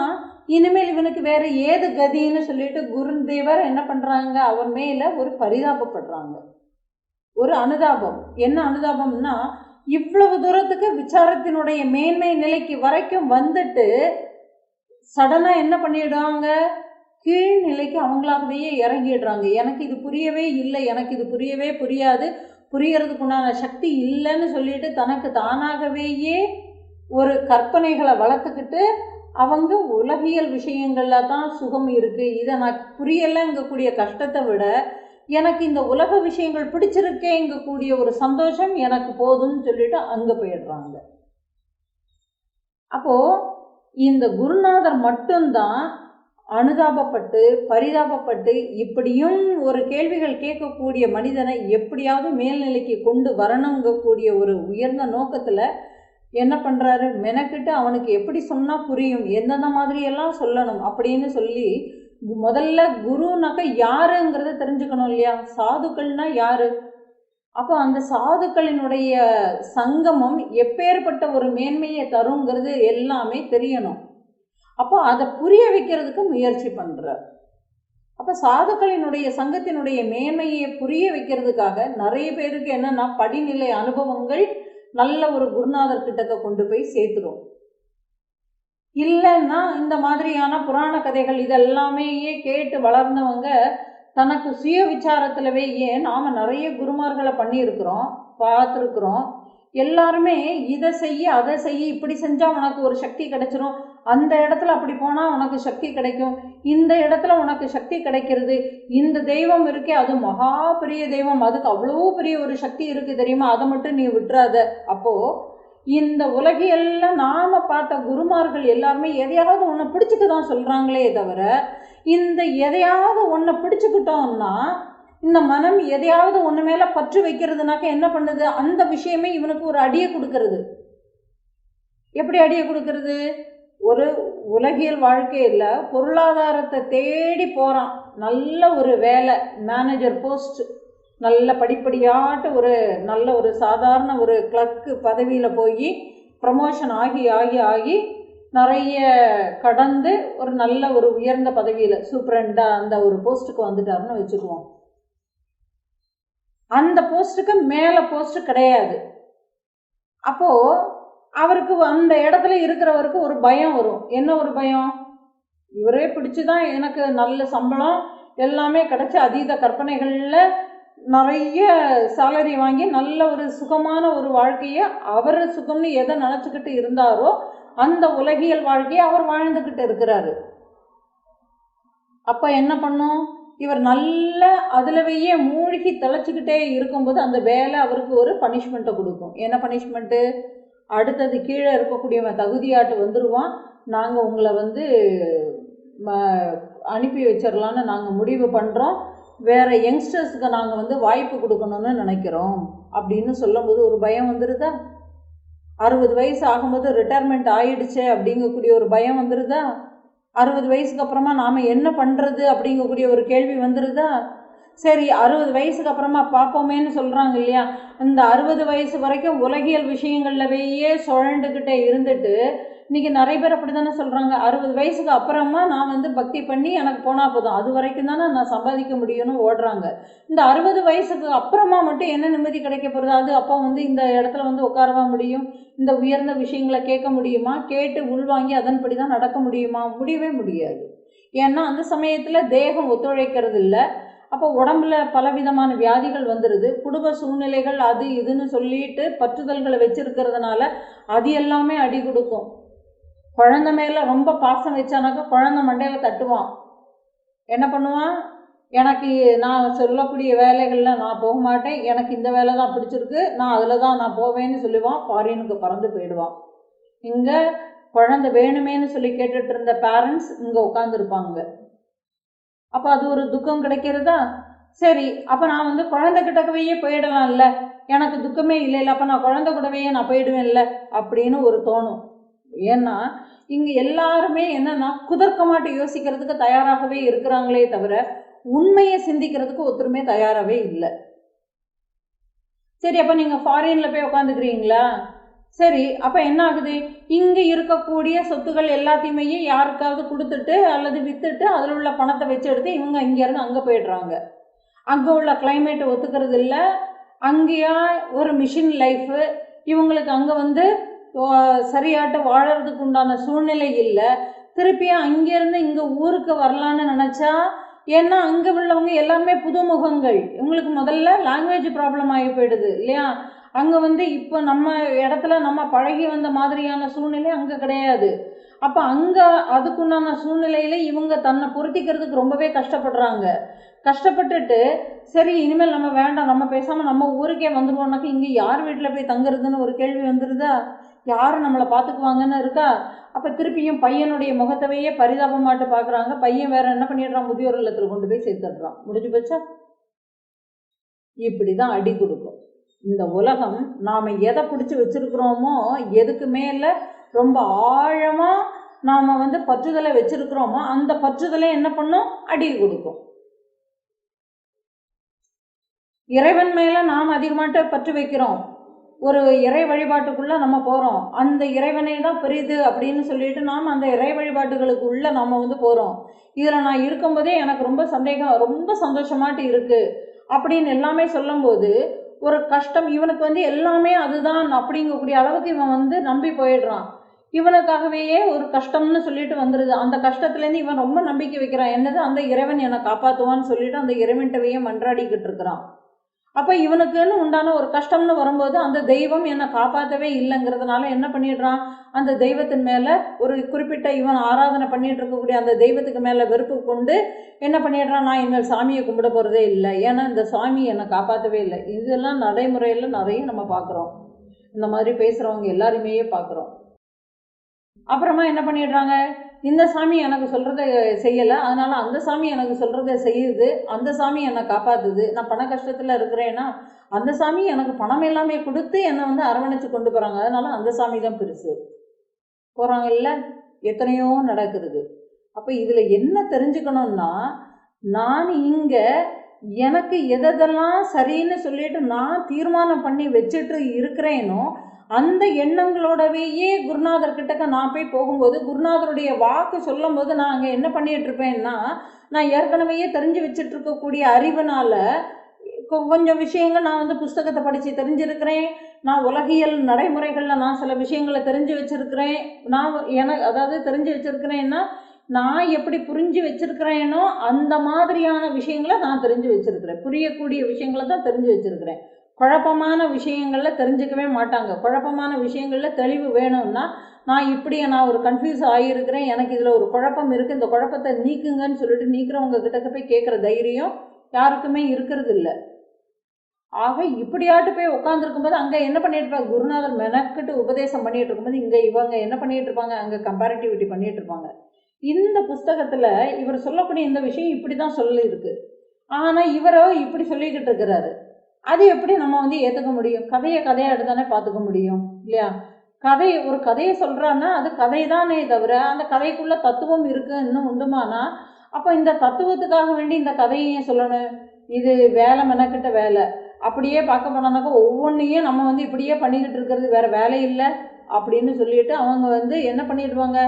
இனிமேல் இவனுக்கு வேற ஏது கதின்னு சொல்லிட்டு குருதேவர் என்ன பண்ணுறாங்க, அவன் மேலே ஒரு பரிதாபப்படுறாங்க, ஒரு அனுதாபம். என்ன அனுதாபம்னா, இவ்வளவு தூரத்துக்கு விசாரத்தினுடைய மேன்மை நிலைக்கு வரைக்கும் வந்துட்டு சடனாக என்ன பண்ணிடுவாங்க, கீழ்நிலைக்கு அவங்களாகவே இறங்கிடுறாங்க. எனக்கு இது புரியவே இல்லை, எனக்கு இது புரியவே புரியாது, புரியறதுக்குண்டான சக்தி இல்லைன்னு சொல்லிட்டு தனக்கு தானாகவேயே ஒரு கற்பனைகளை வளர்த்துக்கிட்டு அவங்க உலகியல் விஷயங்கள்ல தான் சுகம் இருக்குது, இதை நான் புரியலைங்கக்கூடிய கஷ்டத்தை விட எனக்கு இந்த உலக விஷயங்கள் பிடிச்சிருக்கேங்கக்கூடிய ஒரு சந்தோஷம் எனக்கு போதும்னு சொல்லிட்டு அங்கே போயிடுறாங்க. அப்போது இந்த குருநாதர் மட்டும்தான் அனுதாபப்பட்டு பரிதாபப்பட்டு இப்படியும் ஒரு கேள்விகள் கேட்கக்கூடிய மனிதனை எப்படியாவது மேல்நிலைக்கு கொண்டு வரணுங்கக்கூடிய ஒரு உயர்ந்த நோக்கத்தில் என்ன பண்ணுறாரு, மெனக்கிட்டு அவனுக்கு எப்படி சொன்னால் புரியும், எந்தெந்த மாதிரியெல்லாம் சொல்லணும் அப்படின்னு சொல்லி முதல்ல குருனாக்கா யாருங்கிறத தெரிஞ்சுக்கணும் இல்லையா, சாதுக்கள்னா யாரு, அப்போ அந்த சாதுக்களினுடைய சங்கமம் எப்பேற்பட்ட ஒரு மேன்மையை தருங்கிறது எல்லாமே தெரியணும். அப்போ அதை புரிய வைக்கிறதுக்கு முயற்சி பண்ணுறார். அப்போ சாதுக்களினுடைய சங்கத்தினுடைய மேன்மையை புரிய வைக்கிறதுக்காக நிறைய பேருக்கு என்னன்னா படிநிலை அனுபவங்கள் நல்ல ஒரு குருநாதர் கிட்டத்தை கொண்டு போய் சேர்த்துடும். இல்லைன்னா இந்த மாதிரியான புராண கதைகள் இதெல்லாமே கேட்டு வளர்ந்தவங்க தனக்கு சுய விசாரத்திலவே நாம் நிறைய குருமார்களை பண்ணியிருக்கிறோம், பார்த்துருக்குறோம். எல்லாருமே இதை செய்ய அதை செய்ய, இப்படி செஞ்சால் உனக்கு ஒரு சக்தி கிடைச்சிரும், அந்த இடத்துல அப்படி போனால் உனக்கு சக்தி கிடைக்கும், இந்த இடத்துல உனக்கு சக்தி கிடைக்கிறது, இந்த தெய்வம் இருக்கே அது மகா பெரிய தெய்வம், அதுக்கு அவ்வளோ பெரிய ஒரு சக்தி இருக்குது தெரியுமா, அதை மட்டும் நீ விட்டுறாத. அப்போது இந்த உலகையெல்லாம் நாம் பார்த்த குருமார்கள் எல்லாருமே எதையாவது ஒன்று பிடிச்சிக்க தான் சொல்கிறாங்களே தவிர, இந்த எதையாவது ஒன்றை பிடிச்சிக்கிட்டோம்னா இந்த மனம் எதையாவது ஒன்று மேலே பற்று வைக்கிறதுனாக்க என்ன பண்ணுது, அந்த விஷயமே இவனுக்கு ஒரு அடியை கொடுக்கறது. எப்படி அடியை கொடுக்கறது, ஒரு உலகியல் வாழ்க்கையில் பொருளாதாரத்தை தேடி போகிறான், நல்ல ஒரு வேலை, மேனேஜர் போஸ்ட், நல்ல படிப்படியாட்டு ஒரு நல்ல ஒரு சாதாரண ஒரு கிளர்க்கு பதவியில் போய் ப்ரமோஷன் ஆகி ஆகி ஆகி நிறைய கடந்து ஒரு நல்ல ஒரு உயர்ந்த பதவியில் சூப்பரண்டாக அந்த ஒரு போஸ்ட்டுக்கு வந்துட்டாருன்னு வச்சுக்குவோம். அந்த போஸ்ட்டுக்கு மேலே போஸ்ட் கிடையாது. அப்போ அவருக்கு அந்த இடத்துல இருக்கிறவருக்கு ஒரு பயம் வரும். என்ன ஒரு பயம்? இவரே பிடிச்சுதான் எனக்கு நல்ல சம்பளம் எல்லாமே கிடைச்சி அதீத கற்பனைகள்ல நிறைய சேலரி வாங்கி நல்ல ஒரு சுகமான ஒரு வாழ்க்கையை அவர் சுகம்னு எதை நினச்சிக்கிட்டு இருந்தாரோ அந்த உலகியல் வாழ்க்கையை அவர் வாழ்ந்துக்கிட்டு இருக்கிறாரு. அப்போ என்ன பண்ணும்? இவர் நல்ல அதுலவையே மூழ்கி தெளிச்சுக்கிட்டே இருக்கும்போது அந்த வேலை அவருக்கு ஒரு பனிஷ்மெண்ட்டை கொடுக்கும். என்ன பனிஷ்மெண்ட்டு? அடுத்தது கீழே இருக்கக்கூடியவன் தகுதியாட்டு வந்துடுவான், நாங்கள் உங்களை அனுப்பி வச்சிடலான்னு நாங்கள் முடிவு பண்ணுறோம், வேற யங்ஸ்டர்ஸுக்கு நாங்கள் வாய்ப்பு கொடுக்கணும்னு நினைக்கிறோம் அப்படின்னு சொல்லும்போது ஒரு பயம் வந்துடுதா? 60 வயசு ஆகும்போது ரிட்டையர்மெண்ட் ஆயிடுச்சு அப்படிங்கக்கூடிய ஒரு பயம் வந்துடுதா? 60 வயசுக்கு அப்புறமா நாம் என்ன பண்ணுறது அப்படிங்கக்கூடிய ஒரு கேள்வி வந்துடுதா? சரி, 60 வயசுக்கு அப்புறமா பார்ப்போமேன்னு சொல்கிறாங்க இல்லையா? இந்த 60 வயசு வரைக்கும் உலகியல் விஷயங்கள்லவே சுழண்டுக்கிட்டே இருந்துட்டு இன்றைக்கி நிறைய பேர் அப்படி தானே சொல்கிறாங்க, 60 வயசுக்கு அப்புறமா நான் பக்தி பண்ணி எனக்கு போனால் போதும், அது வரைக்கும் தானே நான் சம்பாதிக்க முடியும்னு ஓடுறாங்க. இந்த 60 வயசுக்கு அப்புறமா மட்டும் என்ன நிம்மதி கிடைக்க போகிறது? அது அப்போ இந்த இடத்துல உட்காரவா முடியும்? இந்த உயர்ந்த விஷயங்களை கேட்க முடியுமா? கேட்டு உள்வாங்கி அதன்படி தான் நடக்க முடியுமா? முடியவே முடியாது. ஏன்னா அந்த சமயத்தில் தேகம் ஒத்துழைக்கிறது இல்லை. அப்போ உடம்புல பலவிதமான வியாதிகள் வந்துடுது. குடும்ப சூழ்நிலைகள் அது இதுன்னு சொல்லிட்டு பற்றுதல்களை வச்சிருக்கிறதுனால அது எல்லாமே அடி கொடுக்கும். குழந்தை மேலே ரொம்ப பாசம் வச்சானாக்கா குழந்தை மண்டையில் தட்டுவான். என்ன பண்ணுவான்? எனக்கு நான் சொல்லக்கூடிய வேலைகளில் நான் போக மாட்டேன், எனக்கு இந்த வேலை தான் பிடிச்சிருக்கு, நான் அதில் தான் நான் போவேன்னு சொல்லுவான். ஃபாரினுக்கு பறந்து போயிடுவான். இங்கே குழந்தை வேணுமேனு சொல்லி கேட்டுட்டு இருந்த பேரண்ட்ஸ் இங்கே உட்காந்துருப்பாங்க. அப்போ அது ஒரு துக்கம் கிடைக்கிறதா? சரி, அப்போ நான் குழந்தை கிட்டக்கவே போயிடலாம்ல, எனக்கு துக்கமே இல்லை, அப்போ நான் குழந்தை கூடவே நான் போயிடுவேன்ல அப்படின்னு ஒரு தோணும். ஏன்னா இங்கே எல்லாருமே என்னன்னா குதர்க்கமாட்டு யோசிக்கிறதுக்கு தயாராகவே இருக்கிறாங்களே தவிர உண்மையை சிந்திக்கிறதுக்கு ஒருத்தருமே தயாராகவே இல்லை. சரி, அப்போ நீங்கள் ஃபாரின்ல போய் உட்காந்துக்கிறீங்களா? சரி, அப்போ என்ன ஆகுது? இங்கே இருக்கக்கூடிய சொத்துக்கள் எல்லாத்தையுமே யாருக்காவது கொடுத்துட்டு அல்லது விற்றுட்டு அதில் உள்ள பணத்தை வச்சு எடுத்து இவங்க இங்கேருந்து அங்கே போயிடுறாங்க. அங்கே உள்ள கிளைமேட்டை ஒத்துக்கிறது இல்லை, அங்கேயா ஒரு மிஷின் லைஃபு, இவங்களுக்கு அங்கே சரியாட்டு வாழறதுக்கு உண்டான சூழ்நிலை இல்லை. திருப்பியும் அங்கேருந்து இங்கே ஊருக்கு வரலான்னு நினச்சா, ஏன்னா அங்கே உள்ளவங்க எல்லாமே புதுமுகங்கள், இவங்களுக்கு முதல்ல லாங்குவேஜ் ப்ராப்ளம் ஆகி போயிடுது இல்லையா? அங்கே இப்போ நம்ம இடத்துல நம்ம பழகி வந்த மாதிரியான சூழ்நிலை அங்கே கிடையாது. அப்போ அங்கே அதுக்குண்டான சூழ்நிலையில் இவங்க தன்னை பொருத்திக்கிறதுக்கு ரொம்பவே கஷ்டப்படுறாங்க. கஷ்டப்பட்டுட்டு சரி இனிமேல் நம்ம வேண்டாம், நம்ம பேசாமல் நம்ம ஊருக்கே வந்துடுவோம்னாக்கா இங்கே யார் வீட்டில் போய் தங்குறதுன்னு ஒரு கேள்வி வந்துடுதா? யாரும் நம்மளை பார்த்துக்குவாங்கன்னு இருக்கா? அப்போ திருப்பியும் பையனுடைய முகத்தவையே பரிதாபமாட்டு பார்க்குறாங்க. பையன் வேற என்ன பண்ணிடுறான்? முதியோர் இல்லத்தில் கொண்டு போய் சேர்த்துடுறான். முடிஞ்சு போச்சா? இப்படி தான் அடி கொடுக்கும் இந்த உலகம். நாம் எதை பிடிச்சி வச்சிருக்கிறோமோ, எதுக்கு மேலே ரொம்ப ஆழமாக நாம் பற்றுதலை வச்சிருக்கிறோமோ அந்த பற்றுதலை என்ன பண்ணும்? அடி கொடுக்கும். இறைவன் மேலே நாம் அதிகமாட்ட பற்று வைக்கிறோம், ஒரு இறை வழிபாட்டுக்குள்ளே நம்ம போகிறோம், அந்த இறைவனை தான் பெரிது அப்படின்னு சொல்லிட்டு நாம் அந்த இறை வழிபாட்டுகளுக்குள்ளே நம்ம போகிறோம். இதில் நான் இருக்கும்போதே எனக்கு ரொம்ப சந்தேகம், ரொம்ப சந்தோஷமாட்டு இருக்குது அப்படின்னு எல்லாமே சொல்லும்போது ஒரு கஷ்டம் இவனுக்கு எல்லாமே அதுதான் அப்படிங்கக்கூடிய அளவுக்கு இவன் நம்பி போயிடுறான். இவனுக்காகவே ஒரு கஷ்டம்னு சொல்லிட்டு வந்துடுது. அந்த கஷ்டத்துலேருந்து இவன் ரொம்ப நம்பிக்கை வைக்கிறான். என்னது? அந்த இறைவன் என்னை காப்பாற்றுவான்னு சொல்லிட்டு அந்த இறைவன்கிட்டவையே மன்றாடிக்கிட்டு இருக்கிறான். அப்போ இவனுக்குன்னு உண்டான ஒரு கஷ்டம்னு வரும்போது அந்த தெய்வம் என்னை காப்பாற்றவே இல்லைங்கிறதுனால என்ன பண்ணிடுறான்? அந்த தெய்வத்தின் மேலே ஒரு குறிப்பிட்ட இவன் ஆராதனை பண்ணிட்டு இருக்கக்கூடிய அந்த தெய்வத்துக்கு மேலே வெறுப்பு கொண்டு என்ன பண்ணிடுறான்? நான் இனிமேல் சாமியை கும்பிட போகிறதே இல்லை, ஏன்னா இந்த சாமி என்னை காப்பாற்றவே இல்லை. இதெல்லாம் நடைமுறையில் நிறைய நம்ம பார்க்குறோம். இந்த மாதிரி பேசுகிறவங்க எல்லாருமே பார்க்குறோம். அப்புறமா என்ன பண்ணிடுறாங்க? இந்த சாமி எனக்கு சொல்கிறத செய்யலை, அதனால் அந்த சாமி எனக்கு சொல்கிறத செய்யுது, அந்த சாமி என்னை காப்பாற்றுது. நான் பண கஷ்டத்தில் இருக்கிறேன்னா அந்த சாமி எனக்கு பணம் எல்லாமே கொடுத்து என்னை அரவணைச்சு கொண்டு போகிறாங்க, அதனால அந்த சாமி தான் பெருசு போகிறாங்க. இல்லை, எத்தனையோ நடக்கிறது. அப்போ இதில் என்ன தெரிஞ்சுக்கணும்னா, நான் இங்கே எனக்கு எதெல்லாம் சரின்னு சொல்லிட்டு நான் தீர்மானம் பண்ணி வச்சுட்டு இருக்கிறேனோ அந்த எண்ணங்களோடவேயே குருநாதர் கிட்டக்க நான் போய் போகும்போது குருநாதருடைய வாக்கு சொல்லும் போது நான் அங்கே என்ன பண்ணிட்டு இருப்பேன்னா, நான் ஏற்கனவே தெரிஞ்சு வச்சுட்டு இருக்கக்கூடிய அறிவுனால கொஞ்சம் விஷயங்கள் நான் வந்து புஸ்தகத்தை படித்து தெரிஞ்சிருக்கிறேன். நான் உலகியல் நடைமுறைகளில் நான் சில விஷயங்களை தெரிஞ்சு வச்சுருக்கிறேன். அதாவது தெரிஞ்சு வச்சுருக்கிறேன்னா நான் எப்படி புரிஞ்சு வச்சுருக்கிறேனோ அந்த மாதிரியான விஷயங்களை நான் தெரிஞ்சு வச்சுருக்கிறேன். புரியக்கூடிய விஷயங்களை தான் தெரிஞ்சு வச்சுருக்கிறேன். குழப்பமான விஷயங்களில் தெரிஞ்சுக்கவே மாட்டாங்க. குழப்பமான விஷயங்களில் தெளிவு வேணும்னா நான் ஒரு கன்ஃபியூஸ் ஆகியிருக்கிறேன், எனக்கு இதில் ஒரு குழப்பம் இருக்குது, இந்த குழப்பத்தை நீக்குங்கன்னு சொல்லிட்டு நீக்கிறவங்க கிட்ட போய் கேட்குற தைரியம் யாருக்குமே இருக்கிறது இல்லை. ஆக இப்படியாட்டு போய் உட்காந்துருக்கும்போது அங்கே என்ன பண்ணிட்டு இருப்பாங்க, குருநாதர் மெனக்கிட்டு உபதேசம் பண்ணிட்டு இருக்கும்போது இங்கே இவங்க என்ன பண்ணிட்டு இருப்பாங்க, அங்கே கம்பேரிட்டிவிட்டி பண்ணிட்டு இருப்பாங்க. இந்த புஸ்தகத்தில் இவர் சொல்லக்கூடிய இந்த விஷயம் இப்படி தான் சொல்லியிருக்கு, ஆனால் இவரோ இப்படி சொல்லிக்கிட்டு இருக்கிறாரு. அது எப்படி நம்ம வந்து ஏற்றுக்க முடியும்? கதையை எடுத்தானே பார்த்துக்க முடியும் இல்லையா? ஒரு கதையை சொல்கிறான்னா அது கதை தானே தவிர அந்த கதைக்குள்ள தத்துவம் இருக்குன்னு உண்டுமானா அப்போ இந்த தத்துவத்துக்காக வேண்டி இந்த கதையை சொல்லணும். இது வேலை மெனக்கிட்ட வேலை. அப்படியே பார்க்க போனாக்கா ஒவ்வொன்றையும் நம்ம வந்து இப்படியே பண்ணிக்கிட்டு இருக்கிறது வேற வேலை இல்லை அப்படின்னு சொல்லிட்டு அவங்க வந்து என்ன பண்ணிடுவாங்க,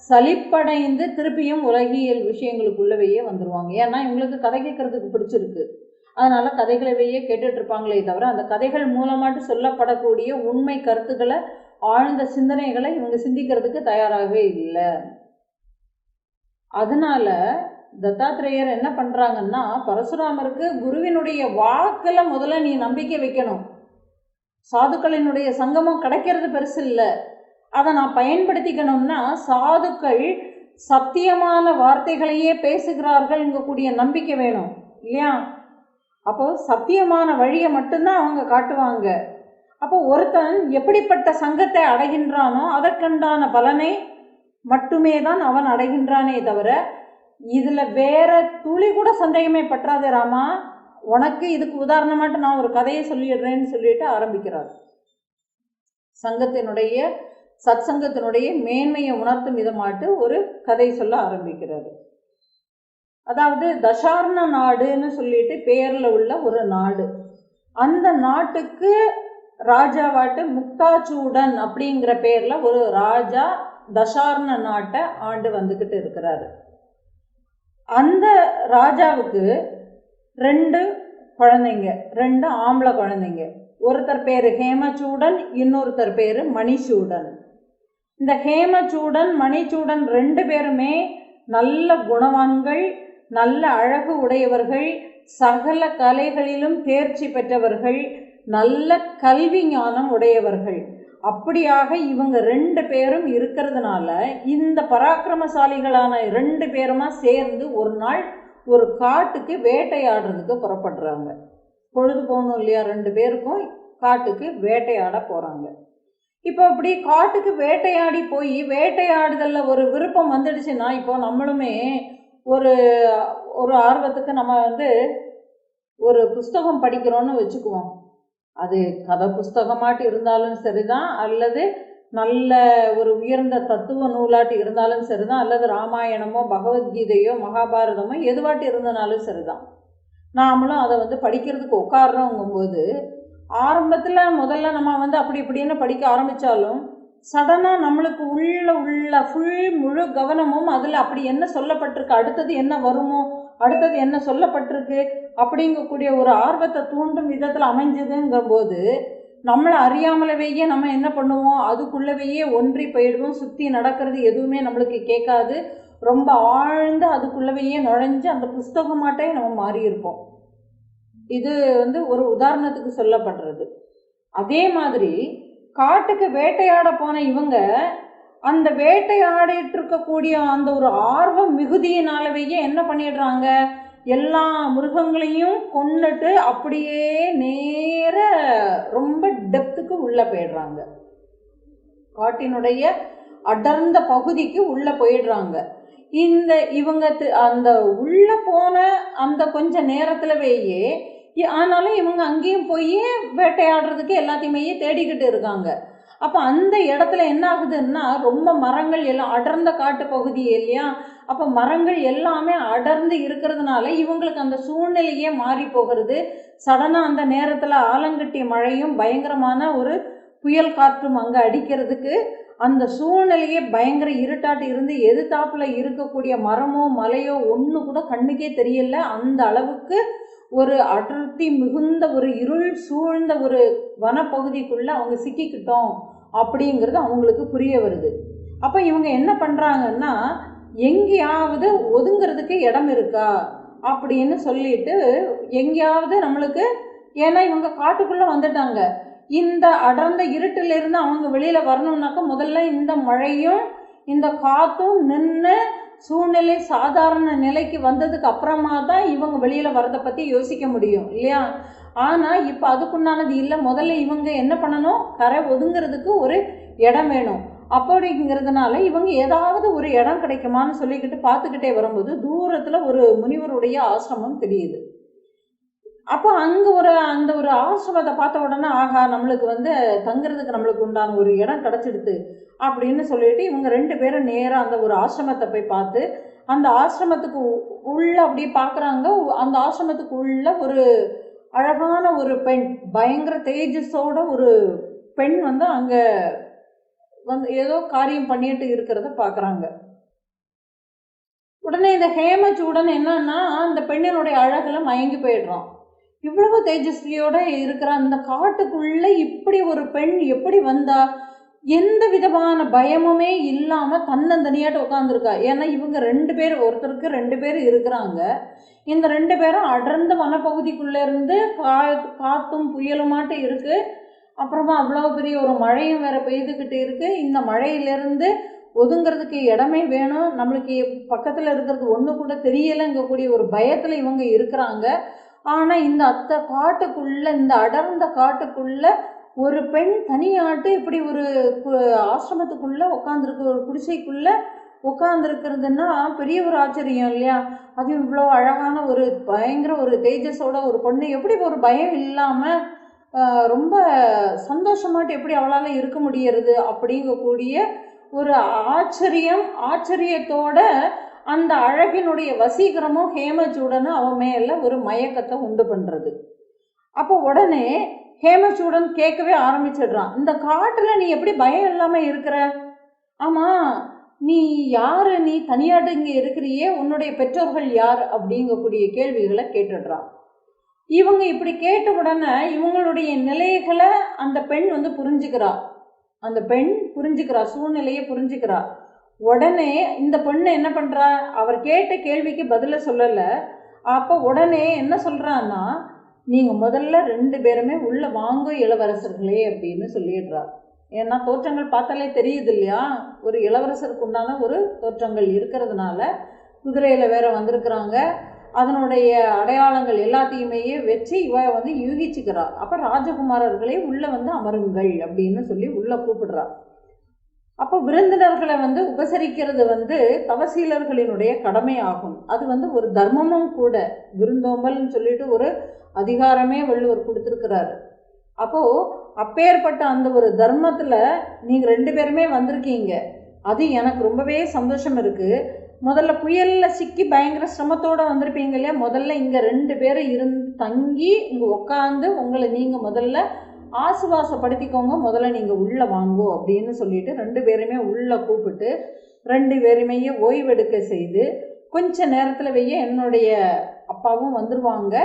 சலிப்படைந்து திருப்பியும் உலகியல் விஷயங்களுக்குள்ளவையே வந்துடுவாங்க. ஏன்னா இவங்களுக்கு கதை கேட்கறதுக்கு பிடிச்சிருக்கு, அதனால கதைகளவையே கேட்டுட்டு இருப்பாங்களே தவிர அந்த கதைகள் மூலமாட்டு சொல்லப்படக்கூடிய உண்மை கருத்துக்களை ஆழ்ந்த சிந்தனைகளை இவங்க சிந்திக்கிறதுக்கு தயாராகவே இல்லை. அதனால தத்தாத்திரேயர் என்ன பண்றாங்கன்னா, பரசுராமருக்கு குருவினுடைய வாக்குல முதல்ல நீ நம்பிக்கை வைக்கணும். சாதுக்களினுடைய சங்கமம் கிடைக்கிறது பெருசு இல்லை, அதை நான் பயன்படுத்திக்கணும்னா சாதுக்கள் சத்தியமான வார்த்தைகளையே பேசுகிறார்கள்ங்கக்கூடிய நம்பிக்கை வேணும் இல்லையா? அப்போ சத்தியமான வழியை மட்டும்தான் அவங்க காட்டுவாங்க. அப்போ ஒருத்தன் எப்படிப்பட்ட சங்கத்தை அடைகின்றானோ அதற்குண்டான பலனை மட்டுமே தான் அவன் அடைகின்றானே தவிர இதுல வேற துளி கூட சந்தேகமே பற்றாதே ராமா, உனக்கு இதுக்கு உதாரணமாட்டு நான் ஒரு கதையை சொல்லிடுறேன்னு சொல்லிட்டு ஆரம்பிக்கிறார். சத்சங்கத்தினுடைய மேன்மையை உணர்த்தும் விதமாட்டு ஒரு கதை சொல்ல ஆரம்பிக்கிறாரு. அதாவது தசார்ண நாடுன்னு சொல்லிட்டு பேர்ல உள்ள ஒரு நாடு, அந்த நாட்டுக்கு ராஜாவாட்டு முக்தாச்சூடன் அப்படிங்கிற பேர்ல ஒரு ராஜா தசார்ண நாட்டை ஆண்டு வந்துக்கிட்டு இருக்கிறாரு. அந்த ராஜாவுக்கு 2 குழந்தைங்க, 2 ஆம்பளை குழந்தைங்க. ஒருத்தர் பேரு ஹேமச்சூடன், இன்னொருத்தர் பேரு மணிச்சூடன். இந்த ஹேமச்சூடன் மணிச்சூடன் 2 பேருமே நல்ல குணவான்கள், நல்ல அழகு உடையவர்கள், சகல கலைகளிலும் தேர்ச்சி பெற்றவர்கள், நல்ல கல்வி ஞானம் உடையவர்கள். அப்படியாக இவங்க 2 பேரும் இருக்கிறதுனால இந்த பராக்கிரமசாலிகளான 2 பேருமா சேர்ந்து ஒரு நாள் ஒரு காட்டுக்கு வேட்டையாடுறதுக்கு புறப்படுறாங்க. பொழுது போகணும் இல்லையா, 2 பேருக்கும் காட்டுக்கு வேட்டையாட போறாங்க. இப்போ இப்படி காட்டுக்கு வேட்டையாடி போய் வேட்டையாடுதலில் ஒரு விருப்பம் வந்துடுச்சுன்னா, இப்போ நம்மளுமே ஒரு ஆர்வத்துக்கு நம்ம வந்து ஒரு புஸ்தகம் படிக்கிறோன்னு வச்சுக்குவோம். அது கதை புஸ்தகமாட்டு இருந்தாலும் சரிதான், அல்லது நல்ல ஒரு உயர்ந்த தத்துவ நூலாட்டு இருந்தாலும் சரிதான், அல்லது ராமாயணமோ பகவத்கீதையோ மகாபாரதமோ எதுவாட்டு இருந்தனாலும் சரிதான். நாமளும் அதை வந்து படிக்கிறதுக்கு உட்கார்றோங்கும்போது ஆரம்பத்தில் முதல்ல நம்ம வந்து அப்படி இப்படின்னு படிக்க ஆரம்பித்தாலும் சடனாக நம்மளுக்கு உள்ள முழு கவனமும் அதில் அப்படி என்ன சொல்லப்பட்டிருக்கு, அடுத்தது என்ன வருமோ, அடுத்தது என்ன சொல்லப்பட்டிருக்கு அப்படிங்கக்கூடிய ஒரு ஆர்வத்தை தூண்டும் விதத்தில் அமைஞ்சதுங்கும்போது நம்மளை அறியாமலவேயே நம்ம என்ன பண்ணுவோம், அதுக்குள்ளவேயே ஒன்றி போயிடுவோம். சுற்றி நடக்கிறது எதுவுமே நம்மளுக்கு கேட்காது, ரொம்ப ஆழ்ந்து அதுக்குள்ளவேயே நுழைஞ்சு அந்த புஸ்தகமாட்டே நம்ம மாறி இருப்போம். இது வந்து ஒரு உதாரணத்துக்கு சொல்லப்படுறது. அதே மாதிரி காட்டுக்கு வேட்டையாட போன இவங்க அந்த வேட்டையாடிட்டு இருக்கக்கூடிய அந்த ஒரு ஆர்வம் மிகுதியினாலவேயே என்ன பண்ணிடுறாங்க, எல்லா மிருகங்களையும் கொண்டுட்டு அப்படியே நேர ரொம்ப டெப்த்துக்கு உள்ள போயிடுறாங்க. காட்டினுடைய அடர்ந்த பகுதிக்கு உள்ள போயிடுறாங்க. இவங்க அந்த உள்ள போன அந்த கொஞ்ச நேரத்துலவேயே ஆனாலும் இவங்க அங்கேயும் போய் வேட்டையாடுறதுக்கு எல்லாத்தையுமே தேடிக்கிட்டு இருக்காங்க. அப்போ அந்த இடத்துல என்ன ஆகுதுன்னா, ரொம்ப மரங்கள் எல்லாம் அடர்ந்த காட்டு பகுதி இல்லையா, அப்போ மரங்கள் எல்லாமே அடர்ந்து இருக்கிறதுனால இவங்களுக்கு அந்த சூழ்நிலையே மாறி போகிறது. சடனாக அந்த நேரத்தில் ஆலங்கட்டிய மழையும் பயங்கரமான ஒரு புயல் காற்றும் அங்கே அடிக்கிறதுக்கு அந்த சூழ்நிலையே பயங்கர இருட்டாட்டு இருந்து எதிர்த்தாப்புல இருக்கக்கூடிய மரமோ மலையோ ஒன்று கூட கண்ணுக்கே தெரியல. அந்த அளவுக்கு ஒரு அடர்த்தி மிகுந்த ஒரு இருள் சூழ்ந்த ஒரு வனப்பகுதிக்குள்ள அவங்க சிக்கிக்கிட்டோம் அப்படிங்கிறது அவங்களுக்கு புரிய வருது. அப்ப இவங்க என்ன பண்றாங்கன்னா, எங்கேயாவது ஒதுங்கிறதுக்கு இடம் இருக்கா அப்படின்னு சொல்லிட்டு எங்கேயாவது நம்மளுக்கு, ஏன்னா இவங்க காட்டுக்குள்ள வந்துட்டாங்க, இந்த அடர்ந்த இருட்டில இருந்து அவங்க வெளியில வரணும்னாக்க முதல்ல இந்த மழையும் இந்த காத்தும் நின்று சூழ்நிலை சாதாரண நிலைக்கு வந்ததுக்கு அப்புறமா தான் இவங்க வெளியில வரதை பத்தி யோசிக்க முடியும் இல்லையா? ஆனா இப்ப அதுக்குண்டானது இல்லை. முதல்ல இவங்க என்ன பண்ணணும், கரை ஒதுங்கிறதுக்கு ஒரு இடம் வேணும். அப்படிங்கிறதுனால இவங்க ஏதாவது ஒரு இடம் கிடைக்குமான்னு சொல்லிக்கிட்டு பார்த்துக்கிட்டே வரும்போது தூரத்துல ஒரு முனிவருடைய ஆசிரமம் தெரியுது. அப்போ அங்க அந்த ஒரு ஆசிரமத்தை பார்த்த உடனே, ஆகா நம்மளுக்கு தங்குறதுக்கு நம்மளுக்கு உண்டான ஒரு இடம் கிடைச்சிடுது அப்படின்னு சொல்லிட்டு இவங்க 2 பேரும் நேரா அந்த ஒரு ஆசிரமத்தை போய் பார்த்து, அந்த ஆசிரமத்துக்கு உள்ள அப்படி பார்க்குறாங்க. அந்த ஆசிரமத்துக்கு உள்ள ஒரு அழகான ஒரு பெண், பயங்கர தேஜஸோட ஒரு பெண் அங்க ஏதோ காரியம் பண்ணிட்டு இருக்கிறத பார்க்குறாங்க. உடனே இந்த ஹேமச்சூடன் என்னன்னா அந்த பெண்ணினுடைய அழகுல மயங்கி போயிடுறான். இவ்வளவு தேஜஸ்வியோட இருக்கிற அந்த காட்டுக்குள்ள இப்படி ஒரு பெண் எப்படி வந்தா? எந்த விதமான பயமுமே இல்லாம தன்னந்தனியாட்டு உட்காந்துருக்கா. ஏன்னா இவங்க 2 பேர், ஒருத்தருக்கு 2 பேர் இருக்கிறாங்க. இந்த 2 பேரும் அடர்ந்த வனப்பகுதிக்குள்ள இருந்து காத்தும் புயலுமாட்டு இருக்கு. அப்புறமா அவ்வளோ பெரிய ஒரு மழையும் வேற பெய்துக்கிட்டு இருக்கு. இந்த மழையிலிருந்து ஒதுங்கிறதுக்கு இடமே வேணும், நம்மளுக்கு பக்கத்துல இருக்கிறது ஒண்ணு கூட தெரியலைங்கக்கூடிய ஒரு பயத்துல இவங்க இருக்கிறாங்க. ஆனா இந்த காட்டுக்குள்ள, இந்த அடர்ந்த காட்டுக்குள்ள ஒரு பெண் தனியாட்டு இப்படி ஒரு ஆசிரமத்துக்குள்ள உட்காந்துருக்கு, ஒரு குடிசைக்குள்ள உட்காந்துருக்கிறதுன்னா பெரிய ஒரு ஆச்சரியம் இல்லையா? அது இவ்வளோ அழகான ஒரு பயங்கர ஒரு தேஜஸோட ஒரு பொண்ணு எப்படி ஒரு பயம் இல்லாம ரொம்ப சந்தோஷமாட்டு எப்படி அவளால இருக்க முடியறது அப்படிங்கக்கூடிய ஒரு ஆச்சரியத்தோட அந்த அழகினுடைய வசீகரமும் ஹேமச்சூடனும் அவன் மேல ஒரு மயக்கத்தை உண்டு பண்றது. அப்போ உடனே ஹேமச்சூடன் கேட்கவே ஆரம்பிச்சிடுறான், இந்த காட்டுல நீ எப்படி பயம் இல்லாம இருக்கிற? ஆமா, நீ யாரு? நீ தனியாட்டு இங்க இருக்கிறியே, உன்னுடைய பெற்றோர்கள் யார்? அப்படிங்கக்கூடிய கேள்விகளை கேட்டுடுறான். இவங்க இப்படி கேட்ட உடனே இவங்களுடைய நிலைகளை அந்த பெண் புரிஞ்சுக்கிறா. அந்த பெண் புரிஞ்சுக்கிறா, சூழ்நிலையை புரிஞ்சுக்கிறா. உடனே இந்த பொண்ணு என்ன பண்றா, அவர் கேட்ட கேள்விக்கு பதில சொல்லல. அப்ப உடனே என்ன சொல்றான்னா, நீங்க முதல்ல 2 பேருமே உள்ள வாங்க இளவரசர்களே அப்படின்னு சொல்லிடுறா. ஏன்னா தோற்றங்கள் பார்த்தாலே தெரியுது இல்லையா, ஒரு இளவரசருக்கு உண்டான ஒரு தோற்றங்கள் இருக்கிறதுனால குதிரையில வேற வந்திருக்கிறாங்க. அதனுடைய அடையாளங்கள் எல்லாத்தையுமே வச்சு இவ யூகிச்சுக்கிறா. அப்ப ராஜகுமாரர்களே உள்ள அமருங்கள் அப்படின்னு சொல்லி உள்ள கூப்பிடுறா. அப்போ விருந்தினர்களை உபசரிக்கிறது தவசீலர்களினுடைய கடமை ஆகும். அது ஒரு தர்மமும் கூட. விருந்தோம்பல்னு சொல்லிட்டு ஒரு அதிகாரமே வள்ளுவர் கொடுத்திருக்கிறாரு. அப்போ அப்பேற்பட்ட அந்த ஒரு தர்மத்துல நீங்க 2 பேருமே வந்திருக்கீங்க, அது எனக்கு ரொம்பவே சந்தோஷம் இருக்கு. முதல்ல புயல்ல சிக்கி பயங்கர சிரமத்தோட வந்திருப்பீங்க இல்லையா, முதல்ல இங்க 2 பேரும் இருந்து தங்கி இங்க உட்காந்து உங்களை நீங்க முதல்ல ஆசுவாசப்படுத்திக்கோங்க, முதல்ல நீங்க உள்ள வாங்கோ அப்படின்னு சொல்லிட்டு 2 பேருமே உள்ள கூப்பிட்டு 2 பேருமே ஓய்வெடுக்க செய்து, கொஞ்ச நேரத்துல என்னுடைய அப்பாவும் வந்துருவாங்க,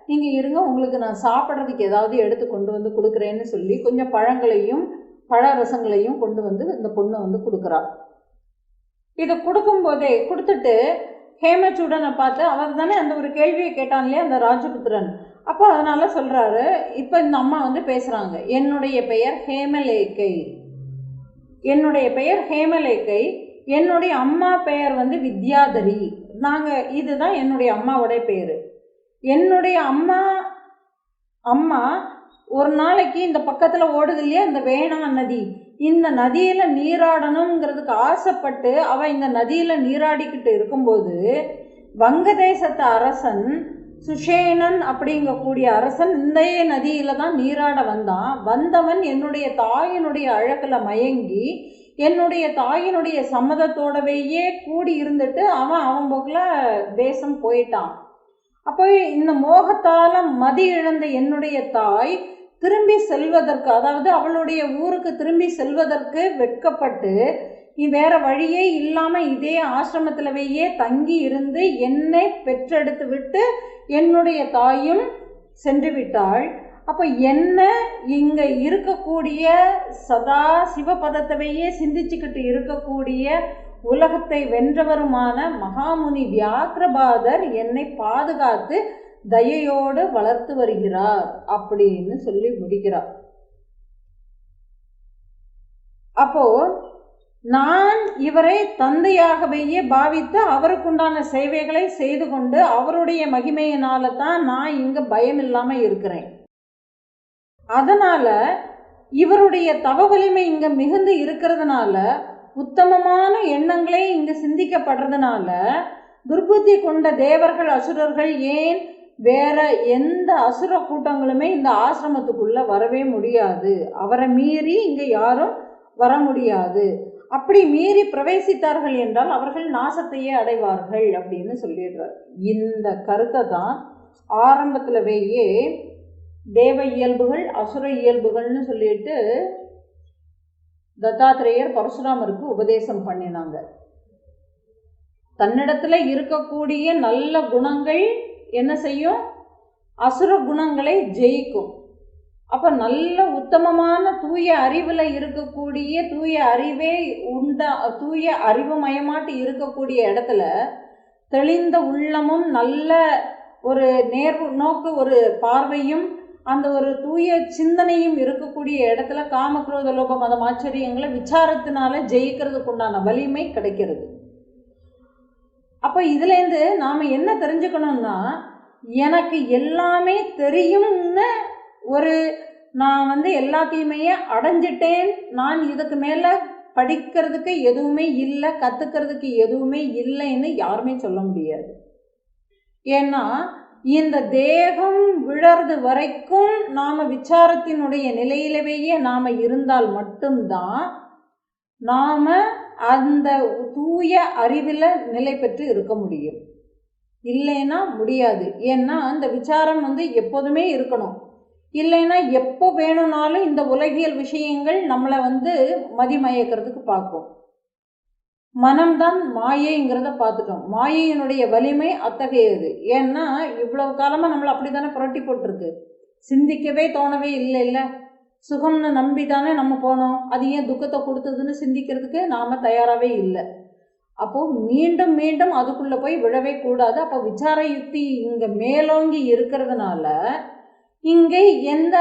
நீங்க இருங்க, உங்களுக்கு நான் சாப்பிட்றதுக்கு ஏதாவது எடுத்து கொண்டு கொடுக்குறேன்னு சொல்லி கொஞ்சம் பழங்களையும் பழ ரசங்களையும் கொண்டு இந்த பொண்ணு கொடுக்குறா. இதை கொடுக்கும்போதே கொடுத்துட்டு ஹேமச்சூடனை பார்த்து, அவர் தானே அந்த ஒரு கேள்வியை கேட்டான் இல்லையா அந்த ராஜபுத்திரன். அப்போ அதனால சொல்றாரு, இப்ப இந்த அம்மா பேசுறாங்க, என்னுடைய பெயர் ஹேமலேகை, என்னுடைய பெயர் ஹேமலேகை, என்னுடைய அம்மா பெயர் வித்யாதரி, நாங்க இதுதான் என்னுடைய அம்மாவோடைய பேரு. என்னுடைய அம்மா ஒரு நாளைக்கு இந்த பக்கத்துல ஓடுது இல்லையா இந்த வேணா நதி, இந்த நதியில நீராடணுங்கிறதுக்கு ஆசைப்பட்டு அவ இந்த நதியில நீராடிக்கிட்டு இருக்கும்போது வங்கதேசத்து அரசன் சுஷேனன் அப்படிங்கக்கூடிய அரசன் இந்த நதியில தான் நீராட வந்தவன் என்னுடைய தாயினுடைய அழகுல மயங்கி என்னுடைய தாயினுடைய சம்மதத்தோடவேயே கூடி இருந்துட்டு அவன் போக்குல தேசம் போயிட்டான். அப்போ இந்த மோகத்தால மதி இழந்த என்னுடைய தாய் திரும்பி செல்வதற்கு, அதாவது அவளுடைய ஊருக்கு திரும்பி செல்வதற்கு வெட்கப்பட்டு வேற வழியே இல்லாம இதே ஆசிரமத்திலவையே தங்கி இருந்து என்னை பெற்றெடுத்து விட்டு என்னுடைய தாயும் சென்று விட்டாள். அப்ப என்ன இங்க இருக்கக்கூடிய சதா சிவபதத்தவையே சிந்திச்சுக்கிட்டு இருக்கக்கூடிய உலகத்தை வென்றவருமான மகாமுனி வியாக்கிரபாதர் என்னை பாதுகாத்து தயையோடு வளர்த்து வருகிறார் அப்படின்னு சொல்லி முடிக்கிறார். அப்போ நான் இவரை தந்தையாகவே பாவித்து அவருக்குண்டான சேவைகளை செய்து கொண்டு அவருடைய மகிமையினால தான் நான் இங்க பயம் இல்லாம இருக்கிறேன். அதனால இவருடைய தவ வலிமை இங்க மிகுந்து இருக்கிறதுனால, உத்தமமான எண்ணங்களே இங்கு சிந்திக்கப்படுறதுனால, துர்புத்தி கொண்ட தேவர்கள் அசுரர்கள் ஏன் வேற எந்த அசுர கூட்டங்களுமே இந்த ஆசிரமத்துக்குள்ள வரவே முடியாது. அவரை மீறி இங்க யாரும் வர முடியாது. அப்படி மீறி பிரவேசித்தார்கள் என்றால் அவர்கள் நாசத்தையே அடைவார்கள் அப்படின்னு சொல்லிடுறார். இந்த கருத்தை தான் ஆரம்பத்திலவேயே தேவ இயல்புகள் அசுர இயல்புகள்னு சொல்லிட்டு தத்தாத்திரேயர் பரசுராமருக்கு உபதேசம் பண்ணினாங்க. தன்னிடத்துல இருக்கக்கூடிய நல்ல குணங்கள் என்ன செய்யும்? அசுர குணங்களை ஜெயிக்கும். அப்ப நல்ல உத்தமமான தூய அறிவுல இருக்கக்கூடிய தூய அறிவே தூய அறிவுமயமாட்டு இருக்கக்கூடிய இடத்துல தெளிந்த உள்ளமும் நல்ல ஒரு நோக்கு ஒரு பார்வையும் அந்த ஒரு தூய சிந்தனையும் இருக்கக்கூடிய இடத்துல காமக்ரோத லோப மதம் ஆச்சரியங்களை விசாரத்தினால ஜெயிக்கிறதுக்கு உண்டான வலிமை கிடைக்கிறது. அப்ப இதுலேருந்து நாம என்ன தெரிஞ்சுக்கணும்னா, எனக்கு எல்லாமே தெரியும்னு நான் எல்லாத்தையுமே அடைஞ்சிட்டேன், நான் இதுக்கு மேல படிக்கிறதுக்கு எதுவுமே இல்லை, கத்துக்கிறதுக்கு எதுவுமே இல்லைன்னு யாருமே சொல்ல முடியாது. ஏன்னா இந்த தேகம் விழறது வரைக்கும் நாம விசாரத்தினுடைய நிலையிலவேயே நாம இருந்தால் மட்டும்தான் நாம அந்த தூய அறிவில் நிலை பெற்று இருக்க முடியும். இல்லைன்னா முடியாது. ஏன்னா அந்த விசாரம் எப்போதுமே இருக்கணும். இல்லைன்னா எப்போ வேணும்னாலும் இந்த உலகியல் விஷயங்கள் நம்மளை மதிமயக்கிறதுக்கு பார்க்கும். மனம்தான் மாயைங்கிறத பார்த்துட்டோம். மாயையினுடைய வலிமை அத்தகையது. ஏன்னா இவ்வளவு காலமாக நம்மளை அப்படி தானே புரட்டி போட்டிருக்கு. சிந்திக்கவே தோணவே இல்லை. சுகம்னு நம்பி தானே நம்ம போனோம். அது ஏன் துக்கத்தை கொடுத்ததுன்னு சிந்திக்கிறதுக்கு நாம் தயாராகவே இல்லை. அப்போது மீண்டும் மீண்டும் அதுக்குள்ளே போய் விழவே கூடாது. அப்போ விசார யுக்தி இங்கே மேலோங்கி இருக்கிறதுனால இங்கே எந்த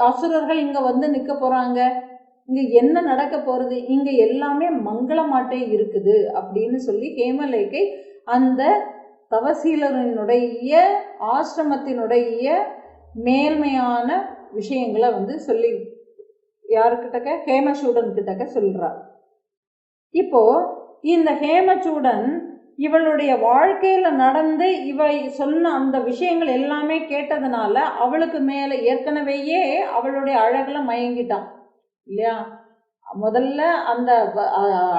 அசுரர்கள் இங்கே நிற்க போகிறாங்க, இங்கே என்ன நடக்க போகிறது, இங்கே எல்லாமே மங்களமாட்டே இருக்குது அப்படின்னு சொல்லி ஹேமலேகை அந்த தவசீலனுடைய ஆசிரமத்தினுடைய மேல்மையான விஷயங்களை சொல்லி யாருக்கிட்டக்க ஹேமசூடன் கிட்டக்க சொல்கிறார். இப்போ இந்த ஹேமசூடன் இவளுடைய வாழ்க்கையில நடந்து இவ சொன்ன அந்த விஷயங்கள் எல்லாமே கேட்டதுனால அவளுக்கு மேல ஏற்கனவேயே அவளுடைய அழகுல மயங்கிட்டான் இல்லையா. முதல்ல அந்த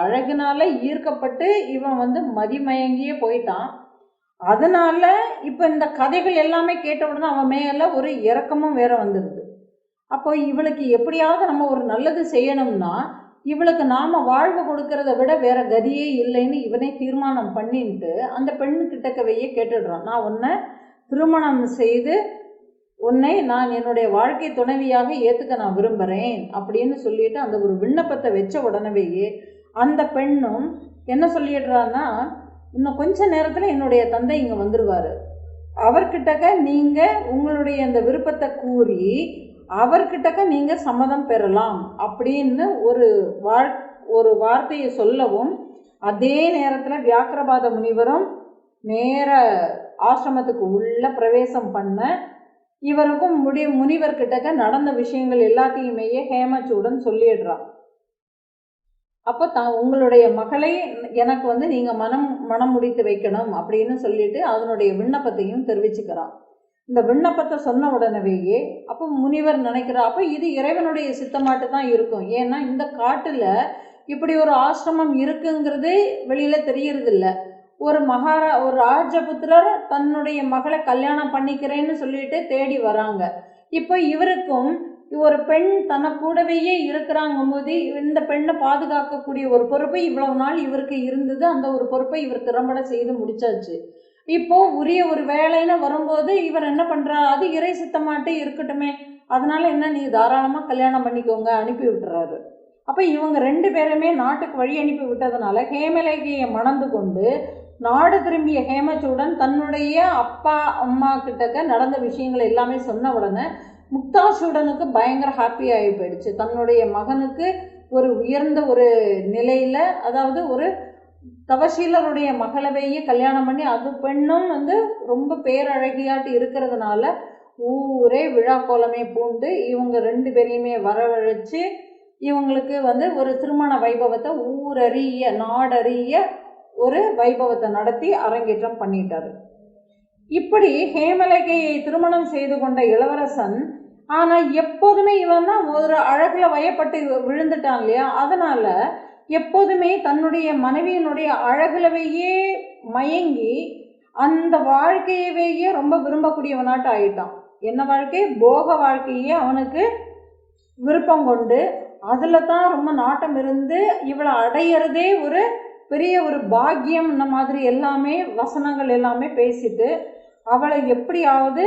அழகுனால ஈர்க்கப்பட்டு இவன் மதிமயங்கியே போயிட்டான். அதனால இப்ப இந்த கதைகள் எல்லாமே கேட்ட உடனே அவன் மேல ஒரு இரக்கமும் வேற வந்துடுது. அப்போ இவளுக்கு எப்படியாவது நம்ம ஒரு நல்லது செய்யணும்னா இவளுக்கு நாம வாழ்வு கொடுக்கறத விட வேற கதியே இல்லைன்னு இவனே தீர்மானம் பண்ணிட்டு அந்த பெண்ணு கிட்டக்கவையே கேட்டுடுறான். நான் உன்னை திருமணம் செய்து உன்னை நான் என்னுடைய வாழ்க்கை துணைவியாக ஏற்றுக்க நான் விரும்புகிறேன் அப்படின்னு சொல்லிட்டு அந்த ஒரு விண்ணப்பத்தை வச்ச உடனேயே அந்த பெண்ணும் என்ன சொல்லிடுறான்னா, இன்னும் கொஞ்ச நேரத்தில் என்னுடைய தந்தை இங்கே வந்துடுவார், அவர்கிட்டக்க நீங்கள் உங்களுடைய அந்த விருப்பத்தை கூறி அவர்கிட்டக்க நீங்கள் சம்மதம் பெறலாம் அப்படின்னு ஒரு வார்த்தையை சொல்லவும், அதே நேரத்தில் வியாக்கிரபாத முனிவரும் நேர ஆசிரமத்துக்கு உள்ள பிரவேசம் பண்ண இவருக்கும் முனிவர்கிட்டக்க நடந்த விஷயங்கள் எல்லாத்தையுமே ஹேமசூடன் சொல்லிடுறான். அப்போ உங்களுடைய மகளை எனக்கு நீங்கள் மனம் முடித்து வைக்கணும் அப்படின்னு சொல்லிட்டு அதனுடைய விண்ணப்பத்தையும் தெரிவிச்சுக்கிறான். இந்த விண்ணப்பத்தை சொன்ன உடனேயே அப்போ முனிவர் நினைக்கிறா, அப்போ இது இறைவனுடைய சித்தமாட்டு தான் இருக்கும். ஏன்னா இந்த காட்டில் இப்படி ஒரு ஆசிரமம் இருக்குங்கிறது வெளியில தெரியறதில்ல. ஒரு ராஜபுத்திரர் தன்னுடைய மகளை கல்யாணம் பண்ணிக்கிறேன்னு சொல்லிட்டு தேடி வராங்க. இப்போ இவருக்கும் ஒரு பெண் தன கூடவே இருக்கிறாங்கும் போது இந்த பெண்ணை பாதுகாக்கக்கூடிய ஒரு பொறுப்பை இவ்வளவு நாள் இவருக்கு இருந்தது. அந்த ஒரு பொறுப்பை இவர் திறம்பட செய்து முடிச்சாச்சு. இப்போ உரிய ஒரு வேலைன்னு வரும்போது இவர் என்ன பண்றாரு, அது இறை சித்தமாட்டே இருக்கட்டுமே, அதனால என்ன, நீ தாராளமா கல்யாணம் பண்ணிக்கோங்க, அனுப்பி விட்டுறாரு. அப்ப இவங்க 2 பேருமே நாட்டுக்கு வழி அனுப்பி விட்டதுனால ஹேமலேகையை மணந்து கொண்டு நாடு திரும்பிய ஹேமச்சூடன் தன்னுடைய அப்பா அம்மா கிட்டக்க நடந்த விஷயங்கள் எல்லாமே சொன்ன உடனே முக்தாசூடனுக்கு பயங்கர ஹாப்பி ஆகி போயிடுச்சு. தன்னுடைய மகனுக்கு ஒரு உயர்ந்த ஒரு நிலையில, அதாவது ஒரு தவசீலருடைய மகளவையே கல்யாணம் பண்ணி, அது பெண்ணும் ரொம்ப பேரழகியாட்டு இருக்கிறதுனால ஊரே விழா கோலமே பூண்டு இவங்க 2 பேரையுமே வரவழைச்சு இவங்களுக்கு ஒரு திருமண வைபவத்தை ஊரறிய நாடறிய ஒரு வைபவத்தை நடத்தி அரங்கேற்றம் பண்ணிட்டாரு. இப்படி ஹேமலேகையை திருமணம் செய்து கொண்ட இளவரசன், ஆனா எப்போதுமே இவன் தான் ஒரு அழகுல வயப்பட்டு விழுந்துட்டான் இல்லையா, அதனால எப்போதுமே தன்னுடைய மனைவியினுடைய அழகுலவையே மயங்கி அந்த வாழ்க்கையவையே ரொம்ப விரும்பக்கூடியவனாட்டு ஆயிட்டான். என்ன வாழ்க்கை? போக வாழ்க்கையே அவனுக்கு விருப்பம் கொண்டு அதுல தான் ரொம்ப நாட்டம் இருந்து இவளை அடையிறதே ஒரு பெரிய ஒரு பாக்கியம். இந்த மாதிரி எல்லாமே வசனங்கள் எல்லாமே பேசிட்டு அவளை எப்படியாவது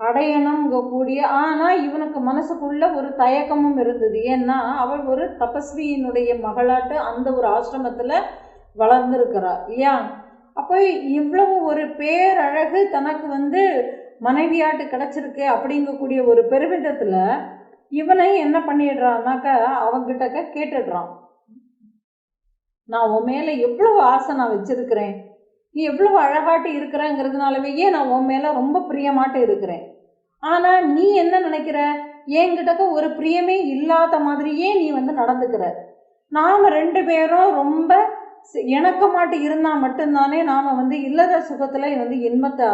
அடையணுங்க கூடிய, ஆனால் இவனுக்கு மனசுக்குள்ள ஒரு தயக்கமும் இருந்தது. ஏன்னா அவள் ஒரு தபஸ்வியினுடைய மகளாட்டு அந்த ஒரு ஆசிரமத்தில் வளர்ந்துருக்கிறார் இல்லையா. அப்போ இவ்வளவு ஒரு பேரழகு தனக்கு மனைவியாட்டு கிடச்சிருக்கு அப்படிங்கக்கூடிய ஒரு பெருமிதத்தில் இவனை என்ன பண்ணிடுறான்னாக்கா அவங்கிட்ட கேட்டுடுறான், நான் உன் மேலே எவ்வளவு ஆசை நான் வச்சிருக்கிறேன், நீ எவ்வளவு அழகாட்டு இருக்கிறங்கிறதுனாலவே நான் உன் மேலே ரொம்ப பிரியமாட்டு இருக்கிறேன். ஆனால் நீ என்ன நினைக்கிற, என்கிட்ட ஒரு பிரியமே இல்லாத மாதிரியே நீ நடந்துக்கிற. நாம் 2 பேரும் ரொம்ப இணக்கமாட்டு இருந்தால் மட்டும்தானே நாம் இல்லற சுகத்தில் இன்பத்தை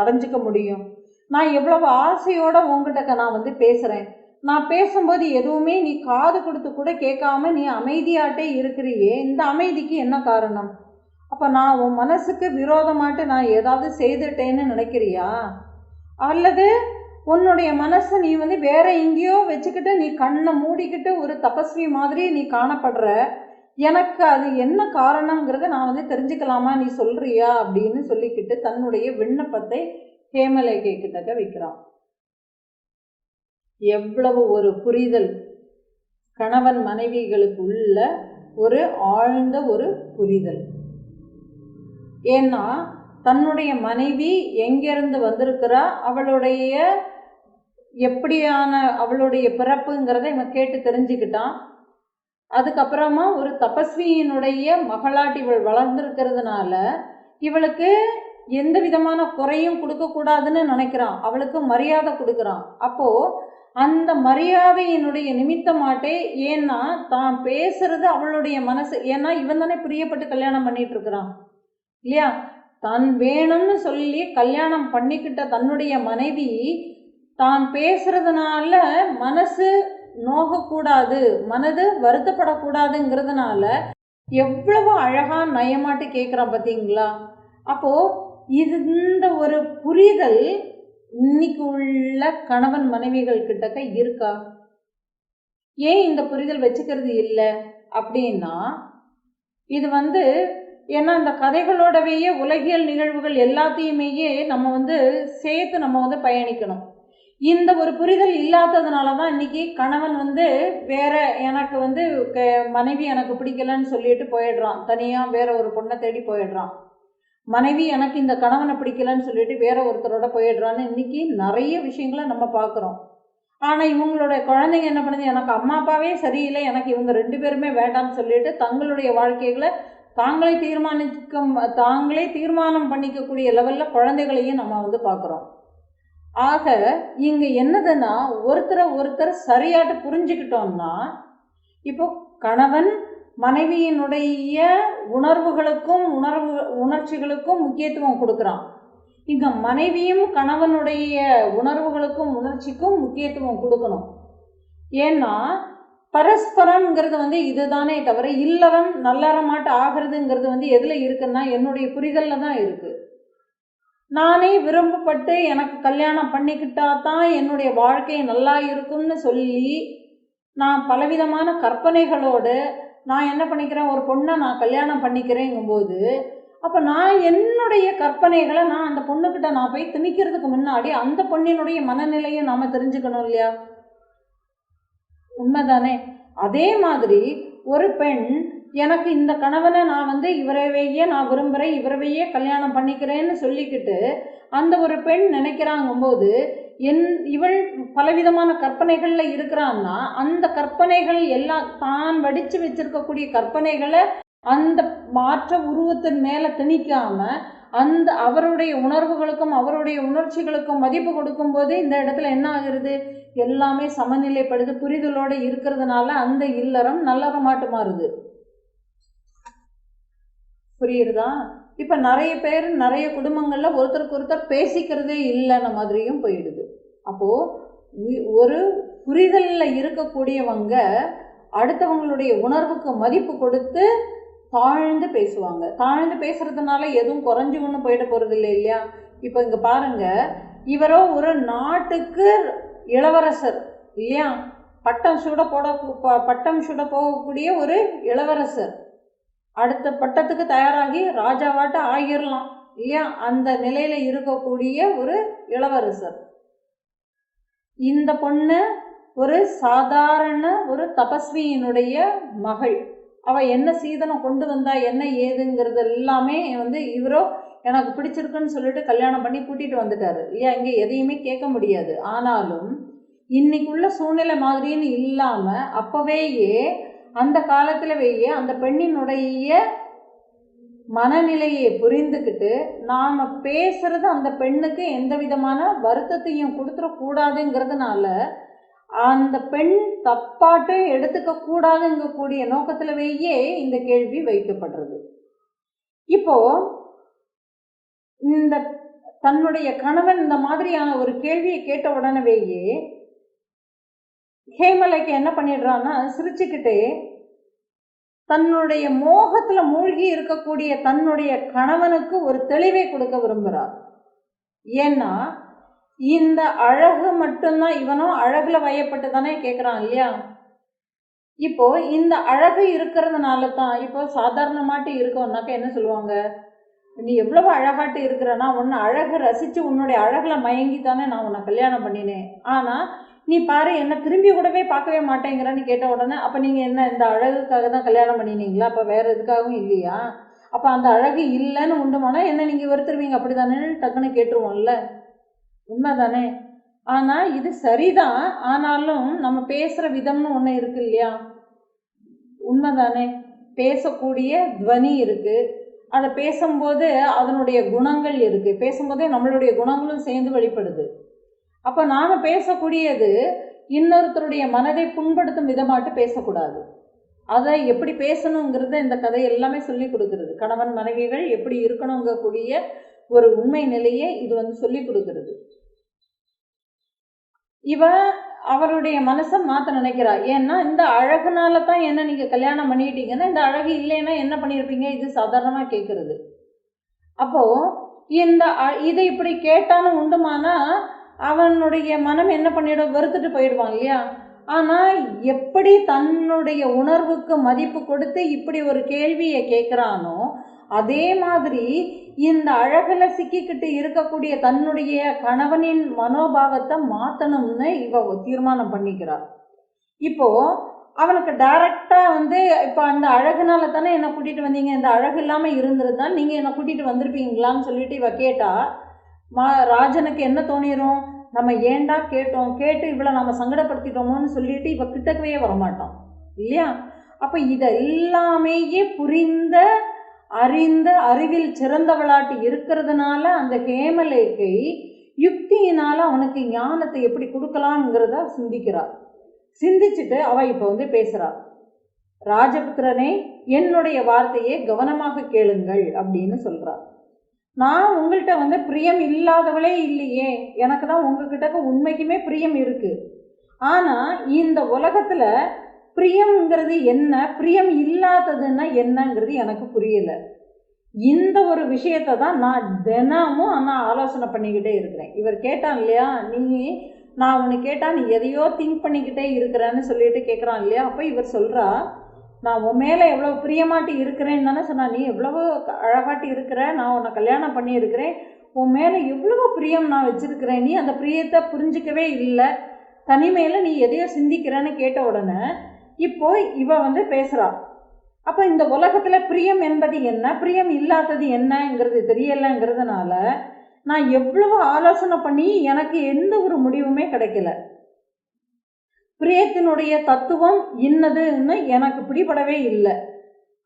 அடைஞ்சிக்க முடியும். நான் எவ்வளவு ஆசையோட உங்ககிட்ட நான் பேசுகிறேன். நான் பேசும்போது எதுவுமே நீ காது கொடுத்து கூட கேட்காம நீ அமைதியாட்டே இருக்கிறியே, இந்த அமைதிக்கு என்ன காரணம்? அப்போ நான் உன் மனசுக்கு விரோதமாட்டு நான் ஏதாவது செய்துட்டேன்னு நினைக்கிறியா? அல்லது உன்னுடைய மனசை நீ வேற எங்கேயோ வச்சுக்கிட்டு நீ கண்ணை மூடிக்கிட்டு ஒரு தபஸ்வி மாதிரி நீ காணப்படுற, எனக்கு அது என்ன காரணங்கிறத நான் தெரிஞ்சுக்கலாமா, நீ சொல்றியா அப்படின்னு சொல்லிக்கிட்டு தன்னுடைய விண்ணப்பத்தை ஹேமலேகை கிட்டக்க வைக்கிறான். எவ்வளவு ஒரு புரிதல் கணவன் மனைவிகளுக்கு உள்ள ஒரு ஆழ்ந்த ஒரு புரிதல். ஏன்னா தன்னுடைய மனைவி எங்கிருந்து வந்திருக்கிறா, அவளுடைய எப்படியான அவளுடைய பிறப்புங்கிறத இவன் கேட்டு தெரிஞ்சுக்கிட்டான். அதுக்கப்புறமா ஒரு தபஸ்வியினுடைய மகளாட்டி இவள் வளர்ந்துருக்கிறதுனால இவளுக்கு எந்த விதமான குறையும் கொடுக்கக்கூடாதுன்னு நினைக்கிறான், அவளுக்கு மரியாதை கொடுக்குறான். அப்போ அந்த மரியாதையினுடைய நிமித்தமாட்டே, ஏன்னா தான் பேசுறது அவளுடைய மனசு, ஏன்னா இவன் தானே பிரியப்பட்டு கல்யாணம் பண்ணிட்டு இருக்கிறான் இல்லையா. தான் வேணும்னு சொல்லி கல்யாணம் பண்ணிக்கிட்ட தன்னுடைய மனைவி தான் பேசுறதுனால மனசு நோகக்கூடாது, மனது வருத்தப்படக்கூடாதுங்கிறதுனால எவ்வளவு அழகா நயமாட்டு கேட்குறான் பார்த்தீங்களா. அப்போ இந்த ஒரு புரிதல் இன்னைக்கு உள்ள கணவன் மனைவிகள் கிட்டக்க இருக்கா? ஏன் இந்த புரிதல் வச்சுக்கிறது இல்லை அப்படின்னா, இது ஏன்னா இந்த கதைகளோடவேயே உலகியல் நிகழ்வுகள் எல்லாத்தையுமே நம்ம சேர்த்து நம்ம பயணிக்கணும். இந்த ஒரு புரிதல் இல்லாததுனால தான் இன்னைக்கு கணவன் வேற எனக்கு மனைவி எனக்கு பிடிக்கலன்னு சொல்லிட்டு போயிடுறான், தனியாக வேற ஒரு பொண்ணை தேடி போயிடுறான். மனைவி எனக்கு இந்த கணவனை பிடிக்கலன்னு சொல்லிட்டு வேற ஒருத்தரோட போயிடுறான்னு இன்னைக்கு நிறைய விஷயங்களை நம்ம பார்க்குறோம். ஆனால் இவங்களோட குழந்தைங்க என்ன பண்ணுது, எனக்கு அம்மா அப்பாவே சரியில்லை, எனக்கு இவங்க 2 பேருமே வேண்டாம்னு சொல்லிட்டு தங்களுடைய வாழ்க்கைகளை தாங்களே தீர்மானம் பண்ணிக்கக்கூடிய லெவலில் குழந்தைகளையும் நம்ம பார்க்குறோம். ஆக இங்கே என்னதுன்னா, ஒருத்தரை சரியாட்டு புரிஞ்சுக்கிட்டோம்னா, இப்போ கணவன் மனைவியினுடைய உணர்ச்சிகளுக்கும் முக்கியத்துவம் கொடுக்குறான். இங்க மனைவியும் கணவனுடைய உணர்வுகளுக்கும் உணர்ச்சிக்கும் முக்கியத்துவம் கொடுக்கணும். ஏன்னா பரஸ்பரம்ங்கிறது இதுதானே தவிர இல்லறம் நல்லறமாட்டு ஆகிறதுங்கிறது எதுல இருக்குன்னா என்னுடைய புரிதல்ல தான் இருக்கு. நானே விரும்பப்பட்டு எனக்கு கல்யாணம் பண்ணிக்கிட்டா தான் என்னுடைய வாழ்க்கை நல்லா இருக்கும்னு சொல்லி நான் பலவிதமான கற்பனைகளோடு நான் என்ன பண்ணிக்கிறேன், ஒரு பொண்ணை நான் கல்யாணம் பண்ணிக்கிறேங்கும்போது அப்போ நான் என்னுடைய கற்பனைகளை நான் அந்த பொண்ணுக்கிட்ட நான் போய் திணிக்கிறதுக்கு முன்னாடி அந்த பொண்ணினுடைய மனநிலையை நாம் தெரிஞ்சுக்கணும் இல்லையா? உண்மைதானே? அதே மாதிரி ஒரு பெண் எனக்கு இந்த கணவனை நான் இவரவையே நான் விரும்புகிறேன், இவரவையே கல்யாணம் பண்ணிக்கிறேன்னு சொல்லிக்கிட்டு அந்த ஒரு பெண் நினைக்கிறாங்கும்போது இவள் பலவிதமான கற்பனைகளில் இருக்கிறான்னா அந்த கற்பனைகள் எல்லாம் தான் வடித்து வச்சிருக்கக்கூடிய கற்பனைகளை அந்த மாற்ற உருவத்தின் மேலே திணிக்காம அந்த அவருடைய உணர்வுகளுக்கும் அவருடைய உணர்ச்சிகளுக்கும் மதிப்பு கொடுக்கும்போது இந்த இடத்துல என்ன ஆகுறது, எல்லாமே சமநிலைப்படுது. புரிதலோடு இருக்கிறதுனால அந்த இல்லறம் நல்லறமாட்டு மாறுது. புரியுறதா? இப்போ நிறைய பேர் நிறைய குடும்பங்களில் ஒருத்தருக்கு ஒருத்தர் பேசிக்கிறதே இல்லைன்ன மாதிரியும் போயிடுது. அப்போது ஒரு புரிதலில் இருக்கக்கூடியவங்க அடுத்தவங்களுடைய உணர்வுக்கு மதிப்பு கொடுத்து தாழ்ந்து பேசுவாங்க. தாழ்ந்து பேசுறதுனால எதுவும் குறைஞ்சி ஒன்றும் போயிட போகிறது இல்லை இல்லையா? இப்போ இங்கே பாருங்க, இவரோ ஒரு நாட்டுக்கு இளவரசர் இல்லையா, பட்டம் சுட போகக்கூடிய ஒரு இளவரசர், அடுத்த பட்டத்துக்கு தயாராகி ராஜாவாட்ட ஆகிடலாம் இல்லையா, அந்த நிலையில இருக்கக்கூடிய ஒரு இளவரசர். இந்த பொண்ணு ஒரு சாதாரண ஒரு தபஸ்வியினுடைய மகள். அவள் என்ன சீதனம் கொண்டு வந்தா என்ன ஏதுங்கிறது எல்லாமே இவரோ எனக்கு பிடிச்சிருக்குன்னு சொல்லிட்டு கல்யாணம் பண்ணி கூட்டிகிட்டு வந்துட்டாரு இல்லையா? இங்கே எதையுமே கேட்க முடியாது. ஆனாலும் இன்னைக்குள்ள சூழ்நிலை மாதிரின்னு இல்லாமல் அப்போவேயே அந்த காலத்திலவேயே அந்த பெண்ணினுடைய மனநிலையை புரிந்துக்கிட்டு நாம் பேசுறது அந்த பெண்ணுக்கு எந்த விதமான வருத்தத்தையும் கொடுத்துடக்கூடாதுங்கிறதுனால அந்த பெண் தப்பாட்டு எடுத்துக்க கூடாதுங்கக்கூடிய நோக்கத்திலவேயே இந்த கேள்வி வைக்கப்படுறது. இப்போ இந்த தன்னுடைய கணவன் இந்த மாதிரியான ஒரு கேள்வியை கேட்ட உடனேயே ஹேமலைக்கு என்ன பண்ணிடுறான்னா, சிரிச்சுக்கிட்டே தன்னுடைய மோகத்துல மூழ்கி இருக்கக்கூடிய தன்னுடைய கணவனுக்கு ஒரு தெளிவை கொடுக்க விரும்புகிறார். ஏன்னா இந்த அழகு மட்டும்தான், இவனும் அழகுல வயப்பட்டு தானே கேட்குறான் இல்லையா? இப்போ இந்த அழகு இருக்கிறதுனால தான் இப்போ சாதாரணமாட்டு இருக்கோம்னாக்க என்ன சொல்லுவாங்க, நீ எவ்வளவு அழகாட்டு இருக்கிறனா, உன்னை அழகு ரசித்து உன்னுடைய அழகில் மயங்கி தானே நான் உன்னை கல்யாணம் பண்ணினேன், ஆனால் நீ பாரு என்னை திரும்பி கூடவே பார்க்கவே மாட்டேங்கிறன்னு கேட்ட உடனே அப்போ நீங்கள் என்ன இந்த அழகுக்காக தான் கல்யாணம் பண்ணினீங்களா, அப்போ வேறு எதுக்காகவும் இல்லையா, அப்போ அந்த அழகு இல்லைன்னு உண்டுமானா என்ன நீங்கள் வெறுத்துருவீங்க அப்படி தானே டக்குன்னு கேட்டுருவோம்ல. உண்மை தானே? ஆனால் இது சரிதான். ஆனாலும் நம்ம பேசுகிற விதம்னு ஒன்று இருக்கு இல்லையா? உண்மை தானே? பேசக்கூடிய துவனி இருக்குது, அதை பேசும்போது அதனுடைய குணங்கள் இருக்குது, பேசும்போதே நம்மளுடைய குணங்களும் சேர்ந்து வெளிப்படுது. அப்போ நாம் பேசக்கூடியது இன்னொருத்தருடைய மனதை புண்படுத்தும் விதமாட்டு பேசக்கூடாது. அதை எப்படி பேசணுங்கிறத இந்த கதை எல்லாமே சொல்லி கொடுக்குறது. கணவன் மனைவிகள் எப்படி இருக்கணுங்கக்கூடிய ஒரு உண்மை நிலையை இது சொல்லி கொடுக்குறது. இவ அவருடைய மனசை மாற்ற நினைக்கிறா. ஏன்னா இந்த அழகுனால தான் என்ன நீங்கள் கல்யாணம் பண்ணிட்டீங்கன்னா, இந்த அழகு இல்லைன்னா என்ன பண்ணியிருப்பீங்க, இது சாதாரணமாக கேட்குறது. அப்போது இதை இப்படி கேட்டாலும் உண்டுமானா அவனுடைய மனம் என்ன பண்ணிடும், வெறுத்துட்டு போயிடுவான் இல்லையா? ஆனால் எப்படி தன்னுடைய உணர்வுக்கு மதிப்பு கொடுத்து இப்படி ஒரு கேள்வியை கேட்குறானோ அதே மாதிரி இந்த அழகில் சிக்கிக்கிட்டு இருக்கக்கூடிய தன்னுடைய கணவனின் மனோபாவத்தை மாற்றணும்னு இவ தீர்மானம் பண்ணிக்கிறார். இப்போது அவனுக்கு டைரக்டாக இப்போ அந்த அழகுனால தானே என்னை கூட்டிகிட்டு வந்தீங்க, இந்த அழகு இல்லாமல் இருந்திருந்தால் நீங்கள் என்னை கூட்டிகிட்டு வந்திருப்பீங்களான்னு சொல்லிட்டு இவ கேட்டா ராஜனுக்கு என்ன தோணிரும், நம்ம ஏண்டா கேட்டோம், கேட்டு இவ்வளோ நம்ம சங்கடப்படுத்திட்டோமோன்னு சொல்லிட்டு இவ கிட்டக்கவே வரமாட்டோம் இல்லையா? அப்போ இதெல்லாமே புரிந்த அறிந்த அறிவில் சிறந்தவளாட்டு இருக்கிறதுனால அந்த ஹேமலேகை யுக்தியினால் அவனுக்கு ஞானத்தை எப்படி கொடுக்கலாம்ங்கிறத சிந்திக்கிறார். சிந்திச்சுட்டு அவ இப்போ பேசுகிறார், ராஜபுத்திரனே என்னுடைய வார்த்தையை கவனமாக கேளுங்கள் அப்படின்னு சொல்கிறார். நான் உங்கள்கிட்ட பிரியம் இல்லாதவளே இல்லையே, எனக்கு தான் உங்ககிட்ட உண்மைக்குமே பிரியம் இருக்குது. ஆனால் இந்த உலகத்தில் பிரியம்ங்கிறது என்ன, பிரியம் இல்லாததுன்னா என்னங்கிறது எனக்கு புரியலை. இந்த ஒரு விஷயத்தை தான் நான் தினமும் நான் ஆலோசனை பண்ணிக்கிட்டே இருக்கிறேன். இவர் கேட்டான் இல்லையா, நான் அவனு கேட்டால் நீ எதையோ திங்க் பண்ணிக்கிட்டே இருக்கிறேன்னு சொல்லிட்டு கேட்குறான் இல்லையா. அப்போ இவர் சொல்கிறா, நான் உன் மேலே எவ்வளோ பிரியமாட்டி இருக்கிறேன்னு தானே சொன்னா. நீ எவ்வளவோ அழகாட்டி இருக்கிற, நான் உன்னை கல்யாணம் பண்ணியிருக்கிறேன், உன் மேலே எவ்வளவோ பிரியம் நான் வச்சுருக்கிறேன், நீ அந்த பிரியத்தை புரிஞ்சிக்கவே இல்லை, தனிமையில் நீ எதையோ சிந்திக்கிறேன்னு கேட்ட உடனே இப்போ இவ பேசுகிறா. அப்போ இந்த உலகத்தில் பிரியம் என்பது என்ன, பிரியம் இல்லாதது என்னங்கிறது தெரியலைங்கிறதுனால நான் எவ்வளவு ஆலோசனை பண்ணி எனக்கு எந்த ஒரு முடிவுமே கிடைக்கல. பிரியத்தினுடைய தத்துவம் இன்னதுன்னு எனக்கு பிடிபடவே இல்லை.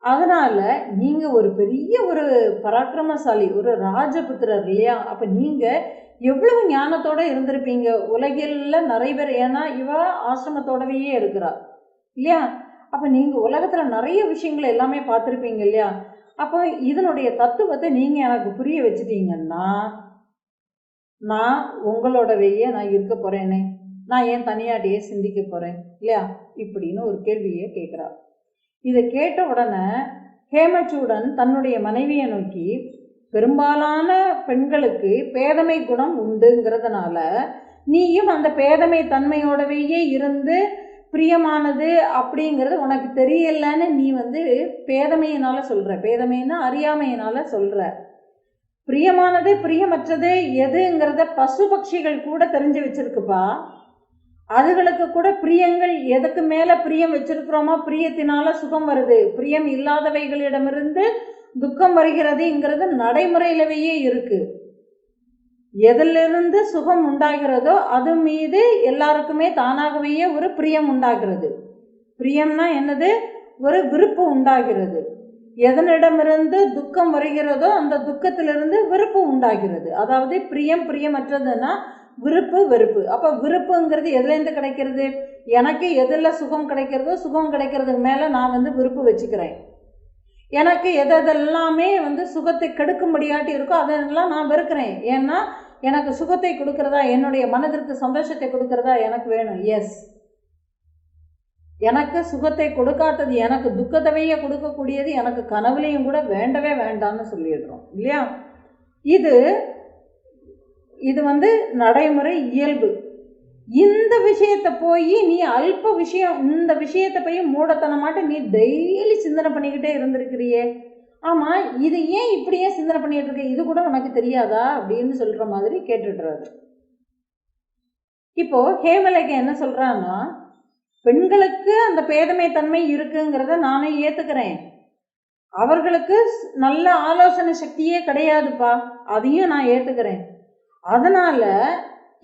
அதனால நீங்க ஒரு பெரிய ஒரு பராக்கிரமசாலி, ஒரு ராஜபுத்திரர் இல்லையா. அப்ப நீங்க எவ்வளவு ஞானத்தோட இருந்திருப்பீங்க. உலகில் நிறைய பேர், ஏன்னா இவ ஆசிரமத்தோடவே இருக்கிறா இல்லையா. அப்ப நீங்க உலகத்துல நிறைய விஷயங்களை எல்லாமே பார்த்துருப்பீங்க இல்லையா. அப்போ இதனுடைய தத்துவத்தை நீங்க எனக்கு புரிய வச்சுட்டீங்கன்னா நான் உங்களோடவையே நான் இருக்க போறேனே, நான் ஏன் தனியாட்டியே சிந்திக்க போறேன் இல்லையா இப்படின்னு ஒரு கேள்வியை கேட்கிறா. இதை கேட்ட உடனே ஹேமச்சூடன் தன்னுடைய மனைவியை நோக்கி, பெரும்பாலான பெண்களுக்கு பேதமை குணம் உண்டுங்கிறதுனால நீயும் அந்த பேதமை தன்மையோடவையே இருந்து பிரியமானது அப்படிங்கிறது உனக்கு தெரியலன்னு நீ பேதமையினால சொல்ற, பேதமைன்னா அறியாமையினால சொல்ற. பிரியமானது பிரியமற்றது எதுங்கிறத பசு பட்சிகள் கூட தெரிஞ்சு வச்சிருக்குப்பா. அதுகளுக்கு கூட பிரியங்கள் எதுக்கு மேல பிரியம் வச்சிருக்கிறோமோ பிரியத்தினால சுகம் வருது, பிரியம் இல்லாதவைகளிடமிருந்து துக்கம் வருகிறதுங்கிறது நடைமுறையிலவே இருக்கு. எதிலிருந்து சுகம் உண்டாகிறதோ அது மீது எல்லாருக்குமே தானாகவே ஒரு பிரியம் உண்டாகிறது. பிரியம்னா என்னது, ஒரு விருப்பு உண்டாகிறது. எதனிடமிருந்து துக்கம் வருகிறதோ அந்த துக்கத்திலிருந்து விருப்பு உண்டாகிறது. அதாவது பிரியம் பிரியமற்றதுன்னா விருப்பு வெறுப்பு. அப்ப விருப்புங்கிறது எதுலேருந்து கிடைக்கிறது, எனக்கு எதில் சுகம் கிடைக்கிறதோ சுகம் கிடைக்கிறதுக்கு மேல நான் விருப்பு வச்சுக்கிறேன். எனக்கு எதெல்லாமே சுகத்தை கெடுக்க முடியாட்டி இருக்கோ அதெல்லாம் நான் வெறுக்கிறேன். ஏன்னா எனக்கு சுகத்தை கொடுக்கறதா, என்னுடைய மனதிற்கு சந்தோஷத்தை கொடுக்கறதா எனக்கு வேணும். எஸ், எனக்கு சுகத்தை கொடுக்காதது, எனக்கு துக்கத்தவையே கொடுக்கக்கூடியது எனக்கு கனவுலையும் கூட வேண்டவே வேண்டாம்னு சொல்லிடுறோம் இல்லையா. இது நடைமுறை இயல்பு. இந்த விஷயத்தை போய் நீ அல்ப விஷயம், இந்த விஷயத்தை போய் மூடத்தனமாட்டு நீ டெய்லி சிந்தனை பண்ணிக்கிட்டே இருந்திருக்கிறியே, ஆமா இது ஏன் இப்படியே சிந்தனை பண்ணிட்டு இருக்க, இது கூட உனக்கு தெரியாதா அப்படின்னு சொல்ற மாதிரி கேட்டுடுறாரு. இப்போ ஹேமலேகா என்ன சொல்றான்னா, பெண்களுக்கு அந்த பேதமை தன்மை இருக்குங்கிறத நானே ஏத்துக்கிறேன், அவர்களுக்கு நல்ல ஆலோசனை சக்தியே கிடையாதுப்பா, அதையும் நான் ஏத்துக்கிறேன். அதனால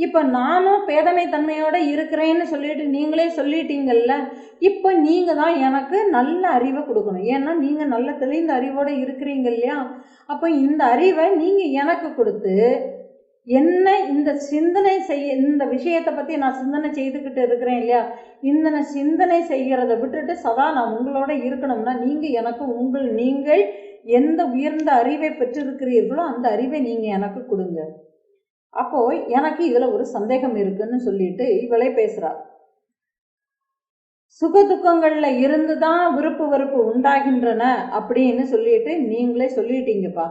இப்போ நானும் பேதமை தன்மையோட இருக்கிறேன்னு சொல்லிட்டு நீங்களே சொல்லிட்டீங்கல்ல, இப்போ நீங்கள் தான் எனக்கு நல்ல அறிவை கொடுக்கணும். ஏன்னா நீங்கள் நல்ல தெளிந்த அறிவோடு இருக்கிறீங்க இல்லையா. அப்போ இந்த அறிவை நீங்கள் எனக்கு கொடுத்து என்ன இந்த சிந்தனை இந்த விஷயத்தை பற்றி நான் சிந்தனை செய்துக்கிட்டு இருக்கிறேன் இல்லையா, இந்த சிந்தனை செய்கிறத விட்டுட்டு சதா நான் உங்களோட இருக்கணும்னா நீங்கள் எனக்கு நீங்கள் எந்த உயர்ந்த அறிவை பெற்றிருக்கிறீர்களோ அந்த அறிவை நீங்கள் எனக்கு கொடுங்க. அப்போ எனக்கு இதுல ஒரு சந்தேகம் இருக்குன்னு சொல்லிட்டு இவளே பேசுறா. சுக துக்கங்கள்ல இருந்துதான் விருப்பு வெறுப்பு உண்டாகின்றன அப்படின்னு சொல்லிட்டு நீங்களே சொல்லிட்டீங்கப்பா.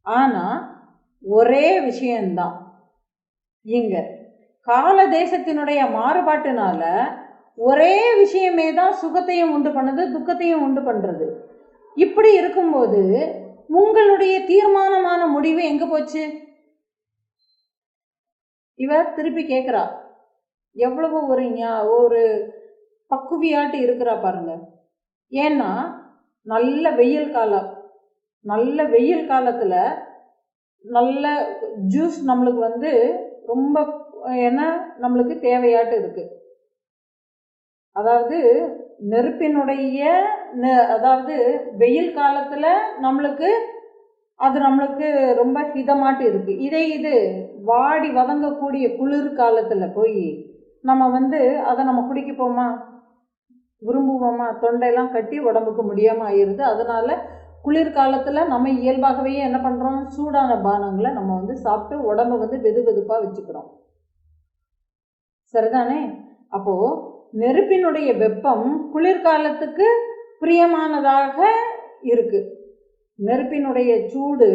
ஆனா ஒரே விஷயம்தான், இங்க கால தேசத்தினுடைய மாறுபாட்டினால ஒரே விஷயமே தான் சுகத்தையும் உண்டு பண்ணுது துக்கத்தையும் உண்டு பண்றது. இப்படி இருக்கும்போது உங்களுடைய தீர்மானமான முடிவு எங்க போச்சு? இவ திருப்பி கேட்குறா. எவ்வளவு ஒரு பக்குவியாட்டு இருக்கிறா பாருங்க. ஏன்னா நல்ல வெயில் காலம், நல்ல வெயில் காலத்துல நல்ல ஜூஸ் நம்மளுக்கு ரொம்ப என்ன நம்மளுக்கு தேவையாட்டு இருக்கு. அதாவது நெருப்பினுடைய அதாவது வெயில் காலத்துல நம்மளுக்கு ரொம்ப ஹிதமாட்டு இருக்கு. இது வாடி வதங்கக்கூடிய குளிர் காலத்துல போய் நம்ம அதை நம்ம குடிக்க போமா, விரும்புவோமா? தொண்டையெல்லாம் கட்டி உடம்புக்கு முடியாம ஆயிடுது. அதனால குளிர்காலத்துல நம்ம இயல்பாகவே என்ன பண்றோம், சூடான பானங்களை நம்ம சாப்பிட்டு உடம்ப வெது வெதுப்பா வச்சுக்கிறோம். சரிதானே? அப்போ நெருப்பினுடைய வெப்பம் குளிர்காலத்துக்கு பிரியமானதாக இருக்கு. நெருப்பினுடைய சூடு,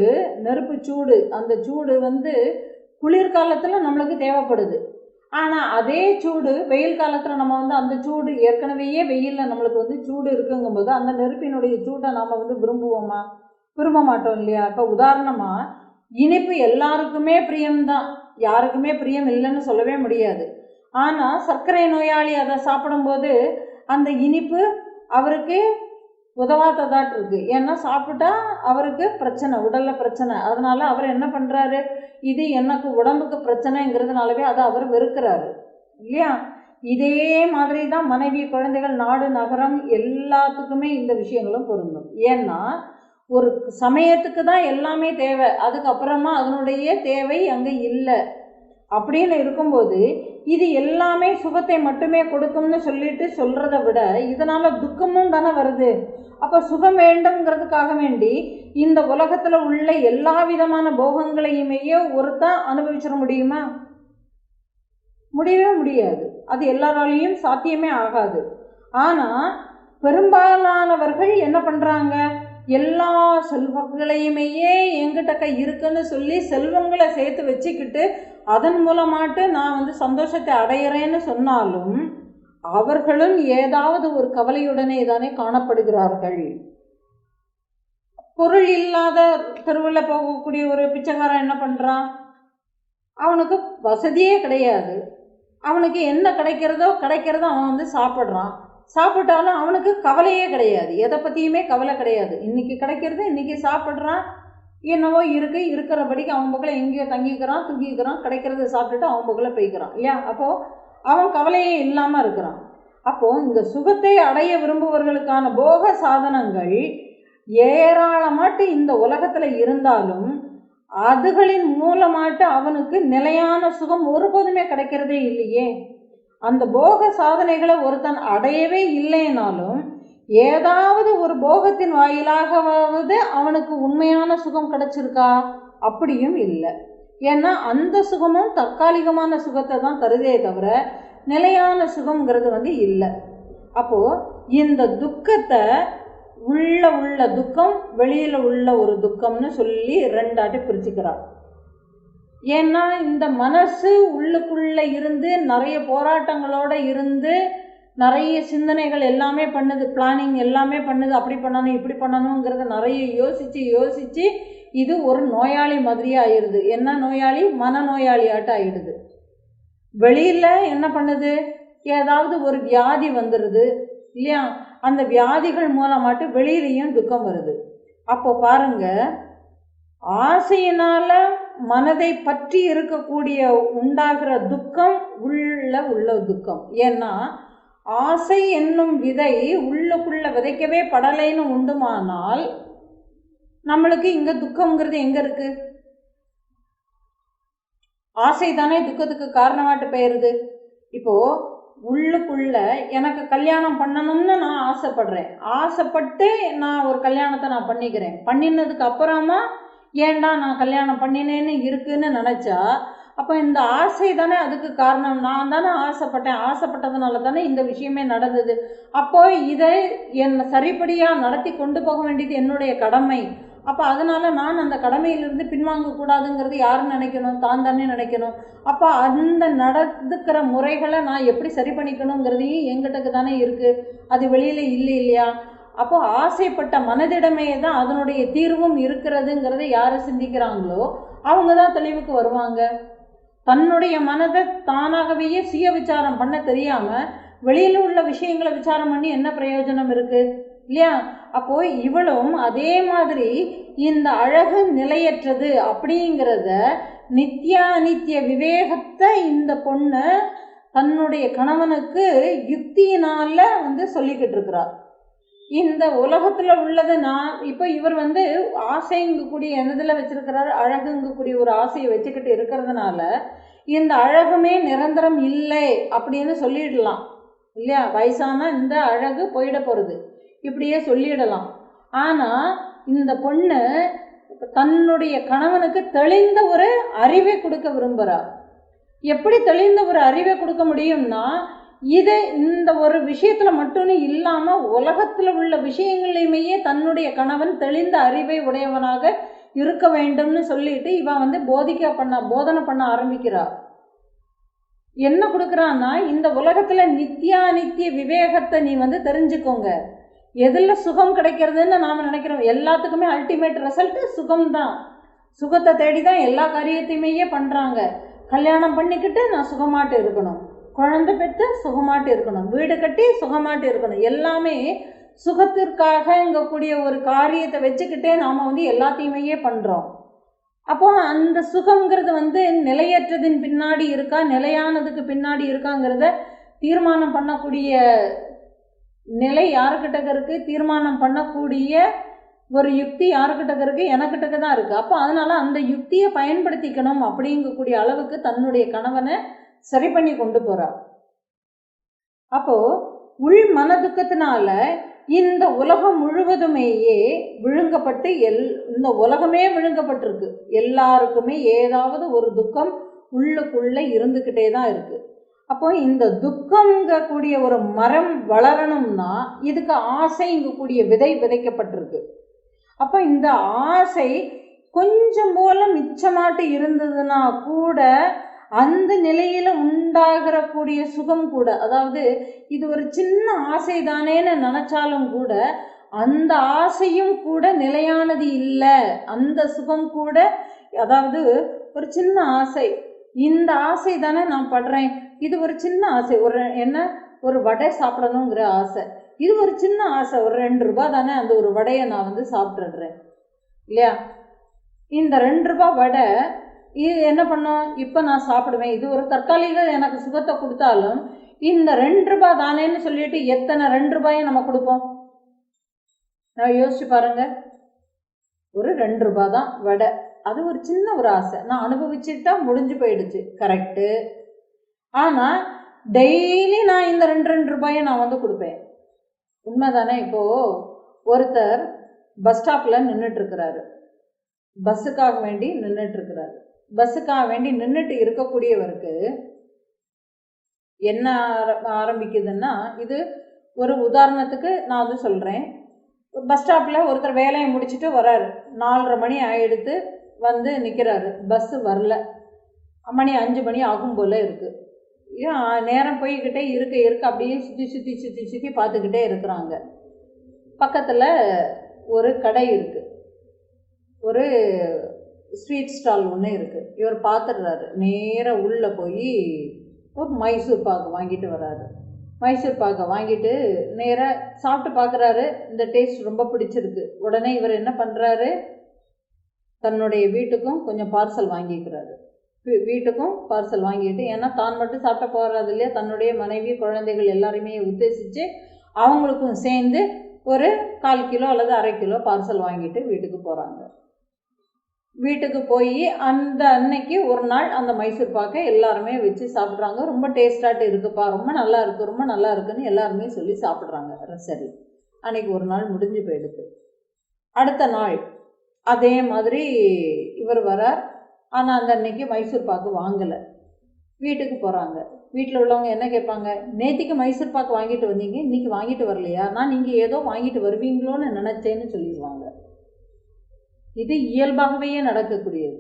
நெருப்பு சூடு, அந்த சூடு வந்து குளிர்காலத்தில் நம்மளுக்கு தேவைப்படுது. ஆனால் அதே சூடு வெயில் காலத்தில் நம்ம வந்து அந்த சூடு ஏற்கனவே வெயிலில் நம்மளுக்கு வந்து சூடு இருக்குங்கும்போது அந்த நெருப்பினுடைய சூட்டை நாம் வந்து விரும்புவோமா? விரும்ப மாட்டோம் இல்லையா? இப்போ உதாரணமாக இனிப்பு எல்லாருக்குமே பிரியம்தான், யாருக்குமே பிரியம் இல்லைன்னு சொல்லவே முடியாது. ஆனால் சர்க்கரை நோயாளி அதை சாப்பிடும்போது அந்த இனிப்பு அவருக்கு உதவாததாட்டு இருக்கு. ஏன்னா சாப்பிட்டா அவருக்கு பிரச்சனை, உடலில் பிரச்சனை. அதனால அவர் என்ன பண்ணுறாரு, இது எனக்கு உடம்புக்கு பிரச்சனைங்கிறதுனாலவே அதை அவர் வெறுக்கிறாரு இல்லையா? இதே மாதிரி தான் மனைவி, குழந்தைகள், நாடு, நகரம் எல்லாத்துக்குமே இந்த விஷயங்களும் பொருந்தும். ஏன்னா ஒரு சமயத்துக்கு தான் எல்லாமே தேவை, அதுக்கப்புறமா அதனுடைய தேவை அங்கே இல்லை. அப்படின்னு இருக்கும்போது இது எல்லாமே சுகத்தை மட்டுமே கொடுக்கும்னு சொல்லிட்டு சொல்கிறத விட இதனால் துக்கமும் தானே வருது. அப்போ சுகம் வேண்டும்ங்கிறதுக்காக வேண்டி இந்த உலகத்தில் உள்ள எல்லா விதமான போகங்களையுமே ஒருத்தன் அனுபவிச்சிட முடியுமா? முடியவே முடியாது. அது எல்லாராலையும் சாத்தியமே ஆகாது. ஆனால் பெரும்பாலானவர்கள் என்ன பண்ணுறாங்க, எல்லா செல்வங்களையுமே எங்கிட்ட இருக்குன்னு சொல்லி செல்வங்களை சேர்த்து வச்சுக்கிட்டு அதன் மூலமாட்டு நான் வந்து சந்தோஷத்தை அடையிறேன்னு சொன்னாலும் அவர்களும் ஏதாவது ஒரு கவலையுடனே தானே காணப்படுகிறார்கள். பொருள் இல்லாத தெருவில் போகக்கூடிய ஒரு பிச்சைக்காரன் என்ன பண்ணுறான், அவனுக்கு வசதியே கிடையாது, அவனுக்கு என்ன கிடைக்கிறதோ அவன் வந்து சாப்பிட்றான். சாப்பிட்டாலும் அவனுக்கு கவலையே கிடையாது, எதை பற்றியுமே கவலை கிடையாது. இன்றைக்கி கிடைக்கிறது இன்றைக்கி சாப்பிட்றான், என்னவோ இருக்கிறபடிக்கு அவன் பக்கம் எங்கேயோ தங்கிக்கிறான், தூங்கிக்கிறான், கிடைக்கிறத சாப்பிட்டுட்டு அவன் பக்கம் போய்க்கிறான் இல்லையா? அப்போது அவன் கவலையே இல்லாமல் இருக்கிறான். அப்போது இந்த சுகத்தை அடைய விரும்புவர்களுக்கான போக சாதனங்கள் ஏராளமாட்டு இந்த உலகத்தில் இருந்தாலும் அதுகளின் மூலமாட்டு அவனுக்கு நிலையான சுகம் ஒருபோதுமே கிடைக்கிறதே இல்லையே. அந்த போக சாதனைகளை ஒருத்தன் அடையவே இல்லைனாலும் ஏதாவது ஒரு போகத்தின் வாயிலாகவாவது அவனுக்கு உண்மையான சுகம் கிடைச்சிருக்கா? அப்படியும் இல்லை. ஏன்னா அந்த சுகமும் தற்காலிகமான சுகத்தை தான் தருதே தவிர நிலையான சுகம்ங்கிறது வந்து இல்லை. அப்போது இந்த துக்கத்தை உள்ள துக்கம், வெளியில் உள்ள ஒரு துக்கம்னு சொல்லி ரெண்டாட்டி பிரிச்சுக்கிறார். ஏன்னா இந்த மனசு உள்ளுக்குள்ளே இருந்து நிறைய போராட்டங்களோடு இருந்து நிறைய சிந்தனைகள் எல்லாமே பண்ணுது, பிளானிங் எல்லாமே பண்ணுது, அப்படி பண்ணணும் இப்படி பண்ணணுங்கிறத நிறைய யோசித்து இது ஒரு நோயாளி மாதிரியே ஆயிடுது. என்ன நோயாளி? மனநோயாளி ஆட்டம் ஆயிடுது. வெளியில் என்ன பண்ணுது, ஏதாவது ஒரு வியாதி வந்துடுது இல்லையா? அந்த வியாதிகள் மூலமாட்டு வெளியிலையும் துக்கம் வருது. அப்போ பாருங்க, ஆசையினால் மனதை பற்றி இருக்கக்கூடிய உண்டாகிற துக்கம் உள்ள துக்கம். ஏன்னா ஆசை என்னும் விதை உள்ளுக்குள்ள விதைக்கவே படலைன்னு உண்டுமானால் நம்மளுக்கு இங்க துக்கம்ங்கிறது எங்க இருக்கு? ஆசை தானே துக்கத்துக்கு காரணமாட்டு பெயருது. இப்போ உள்ளுக்குள்ள எனக்கு கல்யாணம் பண்ணணும்னு நான் ஆசைப்படுறேன், ஆசைப்பட்டு நான் ஒரு கல்யாணத்தை நான் பண்ணிக்கிறேன், பண்ணினதுக்கு அப்புறமா ஏன்டா நான் கல்யாணம் பண்ணினேன்னு இருக்குன்னு நினச்சா அப்போ இந்த ஆசை தானே அதுக்கு காரணம். நான் தானே ஆசைப்பட்டேன், ஆசைப்பட்டதுனால தானே இந்த விஷயமே நடந்தது. அப்போ இதை என்னை சரிப்படியாக நடத்தி கொண்டு போக வேண்டியது என்னுடைய கடமை. அப்போ அதனால் நான் அந்த கடமையிலிருந்து பின்வாங்கக்கூடாதுங்கிறது யாருன்னு நினைக்கணும்? தான் தானே நினைக்கணும். அப்போ அந்த நடந்துக்கிற முறைகளை நான் எப்படி சரி பண்ணிக்கணுங்கிறதையும் எங்கிட்டக்கு தானே இருக்குது, அது வெளியில் இல்லை இல்லையா? அப்போ ஆசைப்பட்ட மனதிடமே தான் அதனுடைய தீர்வும் இருக்கிறதுங்கிறத யாரை சிந்திக்கிறாங்களோ அவங்க தான் தெளிவுக்கு வருவாங்க. தன்னுடைய மனதை தானாகவே சுய விசாரம் பண்ண தெரியாமல் வெளியில் உள்ள விஷயங்களை விசாரம் பண்ணி என்ன பிரயோஜனம் இருக்குது இல்லையா? அப்போ இவளும் அதே மாதிரி இந்த அழகு நிலையற்றது அப்படிங்கிறத நித்தியா அனித்திய விவேகத்தை இந்த பொண்ணு தன்னுடைய கணவனுக்கு யுக்தியினால வந்து சொல்லிக்கிட்டு இருக்கிறார். இந்த உலகத்தில் உள்ளது நான் இப்போ இவர் வந்து ஆசைங்கக்கூடிய என்னதில் வச்சிருக்கிறார், அழகுங்கக்கூடிய ஒரு ஆசையை வச்சுக்கிட்டு இருக்கிறதுனால இந்த அழகுமே நிரந்தரம் இல்லை அப்படின்னு சொல்லிடலாம் இல்லையா? வயசான இந்த அழகு போயிட போகிறது இப்படியே சொல்லிடலாம். ஆனால் இந்த பொண்ணு தன்னுடைய கணவனுக்கு தெளிந்த ஒரு அறிவை கொடுக்க விரும்புகிறார். எப்படி தெளிந்த ஒரு அறிவை கொடுக்க முடியும்னா, இதை இந்த ஒரு விஷயத்துல மட்டும் இல்லாம உலகத்துல உள்ள விஷயங்களையுமே தன்னுடைய கணவன் தெளிந்த அறிவை உடையவனாக இருக்க வேண்டும்னு சொல்லிட்டு இவன் போதனை பண்ண ஆரம்பிக்கிறா. என்ன கொடுக்குறான்னா, இந்த உலகத்துல நித்திய விவேகத்தை நீ தெரிஞ்சுக்கோங்க. எதுல சுகம் கிடைக்கிறதுன்னு நாம நினைக்கிறோம். எல்லாத்துக்குமே அல்டிமேட் ரிசல்ட் சுகம்தான். சுகத்தை தேடிதான் எல்லா காரியத்தையுமே பண்றாங்க. கல்யாணம் பண்ணிக்கிட்டு நான் சுகமாட்டு இருக்கணும், குழந்தை பெற்று சுகமாட்டு இருக்கணும், வீடு கட்டி சுகமாட்டு இருக்கணும், எல்லாமே சுகத்திற்காகங்கக்கூடிய ஒரு காரியத்தை வச்சுக்கிட்டே நாம எல்லாத்தையுமே பண்றோம். அப்போ அந்த சுகம்ங்கிறது நிலையற்றதின் பின்னாடி இருக்கா, நிலையானதுக்கு பின்னாடி இருக்காங்கிறத தீர்மானம் பண்ணக்கூடிய நிலை யாருக்கிட்ட இருக்கு, தீர்மானம் பண்ணக்கூடிய ஒரு யுக்தி யாருக்கிட்ட இருக்கு, எனக்கிட்ட தான் இருக்கு. அப்போ அதனால அந்த யுக்தியை பயன்படுத்திக்கணும் அப்படிங்கக்கூடிய அளவுக்கு தன்னுடைய கணவனை சரி பண்ணி கொண்டு போறா. அப்போ உள் மனதுக்கத்தினால இந்த உலகம் முழுவதுமேயே விழுங்கப்பட்டு இந்த உலகமே விழுங்கப்பட்டிருக்கு. எல்லாருக்குமே ஏதாவது ஒரு துக்கம் உள்ளுக்குள்ள இருந்துக்கிட்டே தான் இருக்கு. அப்போ இந்த துக்கம்ங்கக்கூடிய ஒரு மரம் வளரணும்னா இதுக்கு ஆசைங்கக்கூடிய விதை விதைக்கப்பட்டிருக்கு. அப்போ இந்த ஆசை கொஞ்சம் போல மிச்சமாட்டு இருந்ததுன்னா கூட அந்த நிலையில உண்டாகிறக்கூடிய சுகம் கூட, அதாவது இது ஒரு சின்ன ஆசை தானேன்னு நினைச்சாலும் கூட அந்த ஆசையும் கூட நிலையானது இல்லை. அந்த சுகம் கூட, அதாவது ஒரு சின்ன ஆசை, இந்த ஆசை தானே நான் படுறேன், இது ஒரு சின்ன ஆசை, ஒரு வடை சாப்பிடணுங்கிற ஆசை, இது ஒரு சின்ன ஆசை, ஒரு 2 ரூபாய் தானே, அந்த ஒரு வடையை நான் சாப்பிட்டுடுறேன் இல்லையா. இந்த 2 ரூபாய் வடை இது என்ன பண்ணோம், இப்போ நான் சாப்பிடுவேன், இது ஒரு தற்காலிக எனக்கு சுகத்தை கொடுத்தாலும் இந்த 2 ரூபாய் தானேன்னு சொல்லிட்டு எத்தனை 2 ரூபாயை நம்ம கொடுப்போம். நான் யோசிச்சு பாருங்க. ஒரு 2 ரூபாய் தான் வடை, அது ஒரு சின்ன ஒரு ஆசை, நான் அனுபவிச்சுட்டா முடிஞ்சு போயிடுச்சு, கரெக்டு. ஆனால் டெய்லி நான் இந்த 2 ரூபாயை நான் கொடுப்பேன், உண்மைதானே. இப்போது ஒருத்தர் பஸ் ஸ்டாப்பில் நின்றுட்டுருக்கிறாரு, பஸ்ஸுக்காக வேண்டி நின்றுட்டுருக்கிறாரு. பஸ்ஸுக்காக வேண்டி நின்றுட்டு இருக்கக்கூடியவருக்கு என்ன ஆரம்பிக்குதுன்னா, இது ஒரு உதாரணத்துக்கு நான் சொல்கிறேன். பஸ் ஸ்டாப்பில் ஒருத்தர் வேலையை முடிச்சுட்டு வர்றாரு, 4:30 மணி ஆகிடுத்து, நிற்கிறாரு, பஸ்ஸு வரல, மணி 5 மணி ஆகும் போல் இருக்குது. நேரம் போய்கிட்டே இருக்க அப்படியே சுற்றி பார்த்துக்கிட்டே இருக்கிறாங்க. பக்கத்தில் ஒரு கடை இருக்குது, ஒரு ஸ்வீட் ஸ்டால் ஒன்று இருக்குது. இவர் பார்த்துடுறாரு, நேராக உள்ளே போய் ஒரு மைசூர் பாக்கு வாங்கிட்டு வர்றாரு. மைசூர் பாக்கை வாங்கிட்டு நேராக சாப்பிட்டு பார்க்குறாரு, இந்த டேஸ்ட் ரொம்ப பிடிச்சிருக்கு. உடனே இவர் என்ன பண்ணுறாரு, தன்னுடைய வீட்டுக்கும் கொஞ்சம் பார்சல் வாங்கிக்கிறாரு. வீட்டுக்கும் பார்சல் வாங்கிட்டு, ஏன்னா தான் மட்டும் சாப்பிட்ட போகிறது இல்லையா, தன்னுடைய மனைவி குழந்தைகள் எல்லாருமே உத்தேசித்து அவங்களுக்கும் சேர்ந்து ஒரு 1/4 கிலோ அல்லது 1/2 கிலோ பார்சல் வாங்கிட்டு வீட்டுக்கு போகிறாங்க. வீட்டுக்கு போய் அந்த அன்னைக்கு ஒரு நாள் அந்த மைசூர் பாக்கை எல்லாருமே வச்சு சாப்பிட்றாங்க. ரொம்ப டேஸ்டாட்டு இருக்குப்பா, ரொம்ப நல்லா இருக்குது, ரொம்ப நல்லா இருக்குன்னு எல்லாருமே சொல்லி சாப்பிட்றாங்க. சரி, அன்னைக்கு ஒரு நாள் முடிஞ்சு போயிடுது. அடுத்த நாள் அதே மாதிரி இவர் வரார், ஆனால் அந்த அன்னைக்கு மைசூர் பாக்கு வாங்கலை. வீட்டுக்கு போகிறாங்க. வீட்டில் உள்ளவங்க என்ன கேட்பாங்க, நேற்றுக்கு மைசூர் பாக்கு வாங்கிட்டு வந்தீங்க, இன்றைக்கி வாங்கிட்டு வரலையா, நான் நீங்கள் ஏதோ வாங்கிட்டு வருவீங்களோன்னு நினச்சேன்னு சொல்லிடுவாங்க. இது இயல்பாகவே நடக்கக்கூடியது.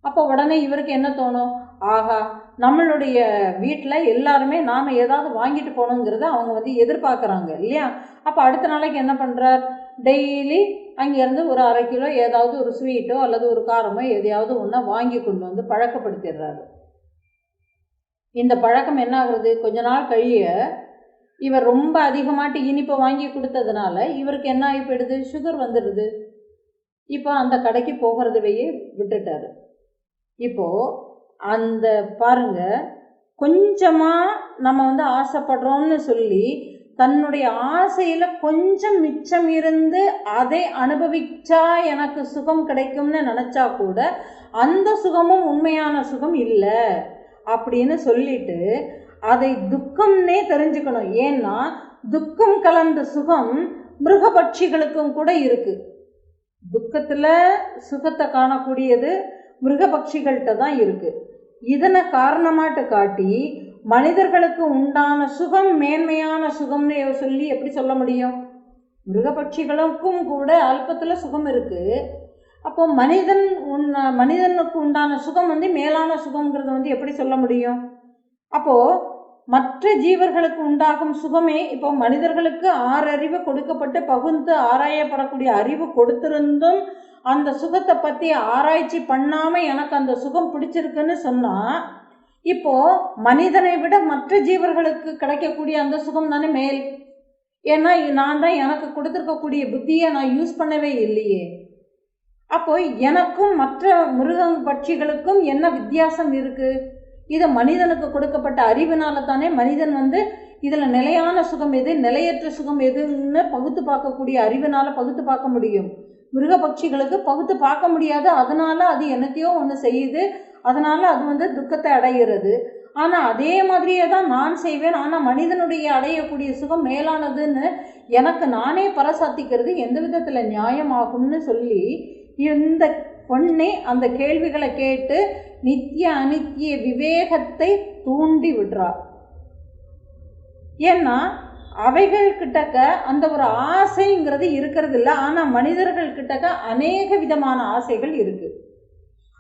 அப்போ உடனே இவருக்கு என்ன தோணும், ஆஹா, நம்மளுடைய வீட்டில் எல்லாருமே நாம் ஏதாவது வாங்கிட்டு போகணுங்கிறத அவங்க எதிர்பார்க்குறாங்க இல்லையா. அப்போ அடுத்த நாளைக்கு என்ன பண்ணுறார், டெய்லி அங்கேருந்து ஒரு 1/2 கிலோ ஏதாவது ஒரு ஸ்வீட்டோ அல்லது ஒரு காரமோ எதையாவது ஒன்றா வாங்கி கொண்டு பழக்கப்படுத்திடுறாரு. இந்த பழக்கம் என்ன ஆகுறது, கொஞ்ச நாள் கழிய இவர் ரொம்ப அதிகமாட்டு இனிப்பை வாங்கி கொடுத்ததுனால இவருக்கு என்ன ஆகி போயிடுது, சுகர் வந்துடுது. இப்போ அந்த கடைக்கு போகிறதுவையே விட்டுட்டாரு. இப்போது அந்த பாருங்க, கொஞ்சமாக நம்ம ஆசைப்படுறோம்னு சொல்லி தன்னுடைய ஆசையில் கொஞ்சம் மிச்சம் இருந்து அதை அனுபவிச்சா எனக்கு சுகம் கிடைக்கும்னு நினச்சா கூட அந்த சுகமும் உண்மையான சுகம் இல்லை அப்படின்னு சொல்லிட்டு அதை துக்கம்னே தெரிஞ்சுக்கணும். ஏன்னா துக்கம் கலந்த சுகம் மிருகபட்சிகளுக்கும் கூட இருக்குது. துக்கத்தில் சுகத்தை காணக்கூடியது மிருகபட்சிகள்கிட்ட தான் இருக்குது. இதனை காரணமாட்டு காட்டி மனிதர்களுக்கு உண்டான சுகம் மேன்மையான சுகம்னு சொல்லி எப்படி சொல்ல முடியும்? மிருகபட்சிகளுக்கும் கூட அல்பத்தில் சுகம் இருக்குது. அப்போ மனிதனுக்கு உண்டான சுகம் மேலான சுகம்ங்கிறத எப்படி சொல்ல முடியும்? அப்போது மற்ற ஜீவர்களுக்கு உண்டாகும் சுகமே இப்போ மனிதர்களுக்கு 6 அறிவு கொடுக்கப்பட்டு பகுந்து ஆராயப்படக்கூடிய அறிவு கொடுத்திருந்தும் அந்த சுகத்தை பற்றி ஆராய்ச்சி பண்ணாமல் எனக்கு அந்த சுகம் பிடிச்சிருக்குன்னு சொன்னால், இப்போது மனிதனை விட மற்ற ஜீவர்களுக்கு கிடைக்கக்கூடிய அந்த சுகம் தானே மேல். ஏன்னா நான் தான் எனக்கு கொடுத்துருக்கக்கூடிய புத்தியை நான் யூஸ் பண்ணவே இல்லையே. அப்போ எனக்கும் மற்ற மிருக பட்சிகளுக்கும் என்ன வித்தியாசம் இருக்குது? இது மனிதனுக்கு கொடுக்கப்பட்ட அறிவினால தானே மனிதன் இதில் நிலையான சுகம் எது, நிலையற்ற சுகம் எதுன்னு பகுத்து பார்க்கக்கூடிய அறிவினால பகுத்து பார்க்க முடியும். மிருக பட்சிகளுக்கு பகுத்து பார்க்க முடியாது. அதனால அது என்னத்தையோ ஒன்று செய்யுது. அதனால அது துக்கத்தை அடைகிறது. ஆனால் அதே மாதிரியே தான் நான் செய்வேன். ஆனால் மனிதனுடைய அடையக்கூடிய சுகம் மேலானதுன்னு எனக்கு நானே பறைசாத்திக்கிறது எந்த விதத்தில் நியாயமாகும்னு சொல்லி இந்த பொண்ணே அந்த கேள்விகளை கேட்டு நித்திய அனித்திய விவேகத்தை தூண்டி விடுறார். ஏன்னா அவைகள் கிட்டக்க அந்த ஒரு ஆசைங்கிறது இருக்கிறது இல்லை. ஆனால் மனிதர்கள் கிட்டக்க அநேக விதமான ஆசைகள் இருக்கு.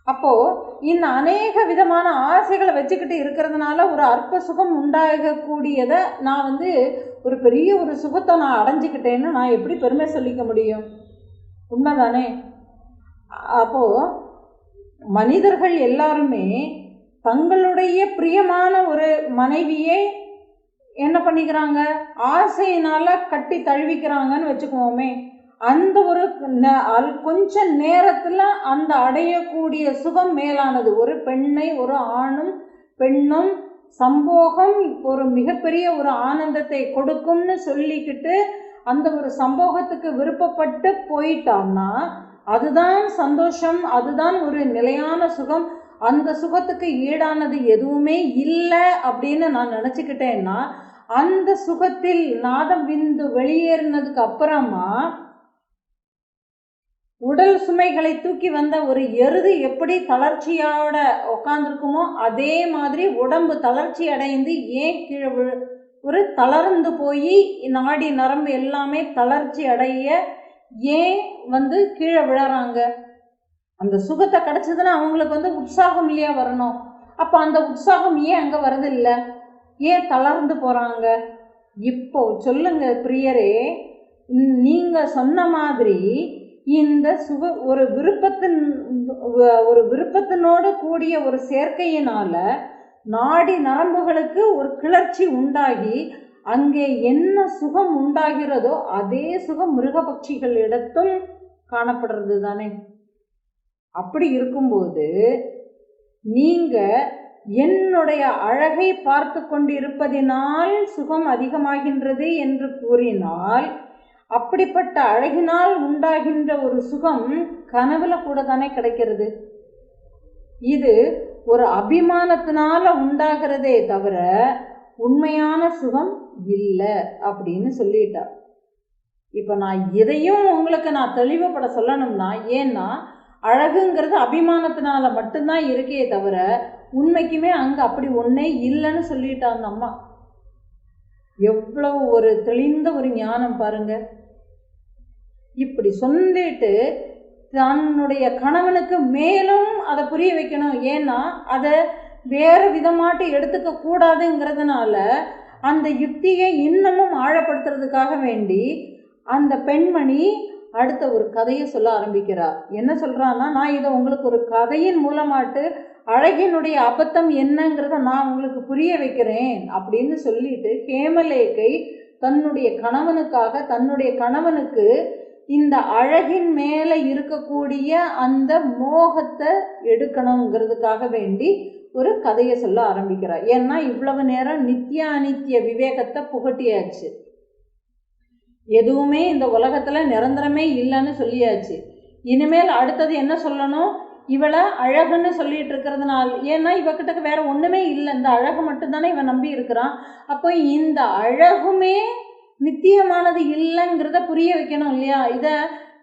அப்போ இந்த அநேக விதமான ஆசைகளை வச்சுக்கிட்டு இருக்கிறதுனால ஒரு அற்ப சுகம் உண்டாகக்கூடியதை நான் ஒரு பெரிய ஒரு சுகத்தை நான் அடைஞ்சிக்கிட்டேன்னு நான் எப்படி பெருமை சொல்லிக்க முடியும்? உண்மைதானே? அப்போது மனிதர்கள் எல்லாருமே தங்களுடைய பிரியமான ஒரு மனைவியை என்ன பண்ணிக்கிறாங்க, ஆசையினால் கட்டி தழுவிக்கிறாங்கன்னு வச்சுக்குவோமே. அந்த ஒரு கொஞ்ச நேரத்தில் அந்த அடையக்கூடிய சுகம் மேலானது. ஒரு பெண்ணை ஒரு ஆணும் பெண்ணும் சம்போகம் ஒரு மிகப்பெரிய ஒரு ஆனந்தத்தை கொடுக்கும்னு சொல்லிக்கிட்டு அந்த ஒரு சம்போகத்துக்கு விருப்பப்பட்டு போயிட்டான்னா அதுதான் சந்தோஷம், அதுதான் ஒரு நிலையான சுகம். அந்த சுகத்துக்கு ஈடானது எதுவுமே இல்லை அப்படின்னு நான் நினச்சிக்கிட்டேன்னா அந்த சுகத்தில் நாதம் விந்து வெளியேறினதுக்கு அப்புறமா உடல் சுமைகளை தூக்கி வந்த ஒரு எருது எப்படி தளர்ச்சியோட உட்காந்துருக்குமோ அதே மாதிரி உடம்பு தளர்ச்சி அடைந்து ஏன் கீழே ஒரு தளர்ந்து போய் நாடி நரம்பு எல்லாமே தளர்ச்சி அடைய ஏன் கீழே விழறாங்க? அந்த சுகத்தை கிடைச்சதுன்னா அவங்களுக்கு உற்சாகம் இல்லையா வரணும்? அப்போ அந்த உற்சாகம் ஏன் அங்கே வரதில்லை? ஏன் தளர்ந்து போகிறாங்க? இப்போ சொல்லுங்க பிரியரே, நீங்கள் சொன்ன மாதிரி இந்த ஒரு விருப்பத்தினோடு கூடிய ஒரு சேர்க்கையினால நாடி நரம்புகளுக்கு ஒரு கிளர்ச்சி உண்டாகி அங்கே என்ன சுகம் உண்டாகிறதோ அதே சுகம் மிருகபட்சிகளிடத்தும் காணப்படுறது தானே. அப்படி இருக்கும்போது நீங்க என்னுடைய அழகை பார்த்து கொண்டிருப்பதினால் சுகம் அதிகமாகின்றது என்று கூறினால் அப்படிப்பட்ட அழகினால் உண்டாகின்ற ஒரு சுகம் கனவுல கூட தானே கிடைக்கிறது. இது ஒரு அபிமானத்தினால உண்டாகிறதே தவிர உண்மையான சுகம் இல்லை அப்படின்னு சொல்லிட்டார். இப்போ நான் இதையும் உங்களுக்கு நான் தெளிவுபட சொல்லணும்னா, ஏன்னா அழகுங்கிறது அபிமானத்தினால மட்டும்தான் இருக்கே தவிர உண்மைக்குமே அங்கே அப்படி ஒன்றே இல்லைன்னு சொல்லிட்டா அந்த அம்மா. எவ்வளவு ஒரு தெளிந்த ஒரு ஞானம் பாருங்க. இப்படி சொல்லிட்டு தன்னுடைய கணவனுக்கு மேலும் அதை புரிய வைக்கணும். ஏன்னா அதை வேறு விதமாட்டு எடுத்துக்க கூடாதுங்கிறதுனால அந்த யுக்தியை இன்னமும் ஆழப்படுத்துறதுக்காக வேண்டி அந்த பெண்மணி அடுத்த ஒரு கதையை சொல்ல ஆரம்பிக்கிறார். என்ன சொல்கிறான்னா, நான் இதை உங்களுக்கு ஒரு கதையின் மூலமாட்டு அழகினுடைய அபத்தம் என்னங்கிறத நான் உங்களுக்கு புரிய வைக்கிறேன் அப்படின்னு சொல்லிட்டு கேமலேகை தன்னுடைய கணவனுக்கு இந்த அழகின் மேலே இருக்கக்கூடிய அந்த மோகத்தை எடுக்கணுங்கிறதுக்காக வேண்டி ஒரு கதையை சொல்ல ஆரம்பிக்கிறார். ஏன்னா இவ்வளவு நேரம் நித்திய அனித்திய விவேகத்தை புகட்டியாச்சு. எதுவுமே இந்த உலகத்தில் நிரந்தரமே இல்லைன்னு சொல்லியாச்சு. இனிமேல் அடுத்தது என்ன சொல்லணும்? இவளை அழகுன்னு சொல்லிட்டு இருக்கிறதுனால, ஏன்னா இவகிட்ட வேற ஒன்றுமே இல்லை, இந்த அழகு மட்டும்தானே இவன் நம்பி இருக்கிறான். அப்போ இந்த அழகுமே நித்தியமானது இல்லைங்கிறத புரிய வைக்கணும் இல்லையா? இதை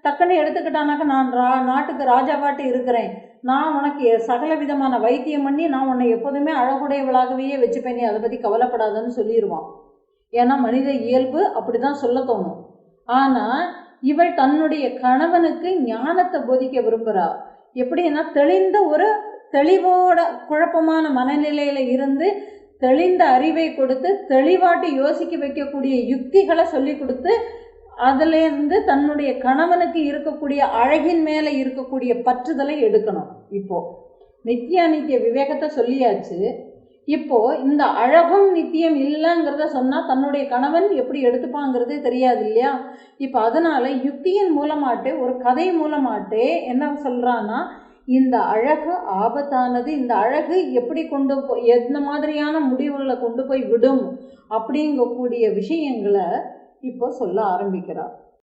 டக்குன்னு எடுத்துக்கிட்டானாக்கா நான் நாட்டுக்கு ராஜாவாட்டு இருக்கிறேன், நான் உனக்கு சகல விதமான வைத்தியம் பண்ணி நான் உன்னை எப்போதுமே அழகுடையவளாகவே வச்சுப்பேன், நீ அதை பற்றி கவலைப்படாதன்னு சொல்லிடுவான். ஏன்னா மனித இயல்பு அப்படிதான் சொல்ல தோணும். ஆனால் இவள் தன்னுடைய கணவனுக்கு ஞானத்தை போதிக்க விரும்புகிறா. எப்படின்னா தெளிந்த ஒரு தெளிவோட குழப்பமான மனநிலையில் இருந்து தெளிந்த அறிவை கொடுத்து தெளிவாட்டி யோசிக்க வைக்கக்கூடிய யுக்திகளை சொல்லி கொடுத்து அதுலேருந்து தன்னுடைய கணவனுக்கு இருக்கக்கூடிய அழகின் மேலே இருக்கக்கூடிய பற்றுதலை எடுக்கணும். இப்போது நித்திய அநித்திய விவேகத்தை சொல்லியாச்சு. இப்போது இந்த அழகும் நித்தியம் இல்லைங்கிறத சொன்னால் தன்னுடைய கணவன் எப்படி எடுத்துப்பாங்கிறதே தெரியாது இல்லையா? இப்போ அதனால் யுக்தியின் மூலமாட்டே ஒரு கதை மூலமாட்டே என்ன சொல்கிறான்னா, இந்த அழகு ஆபத்தானது, இந்த அழகு எப்படி கொண்டு போய் எந்த மாதிரியான முடிவுகளை கொண்டு போய் விடும் அப்படிங்கக்கூடிய விஷயங்களை இப்போ சொல்ல ஆரம்பிக்கிறார்.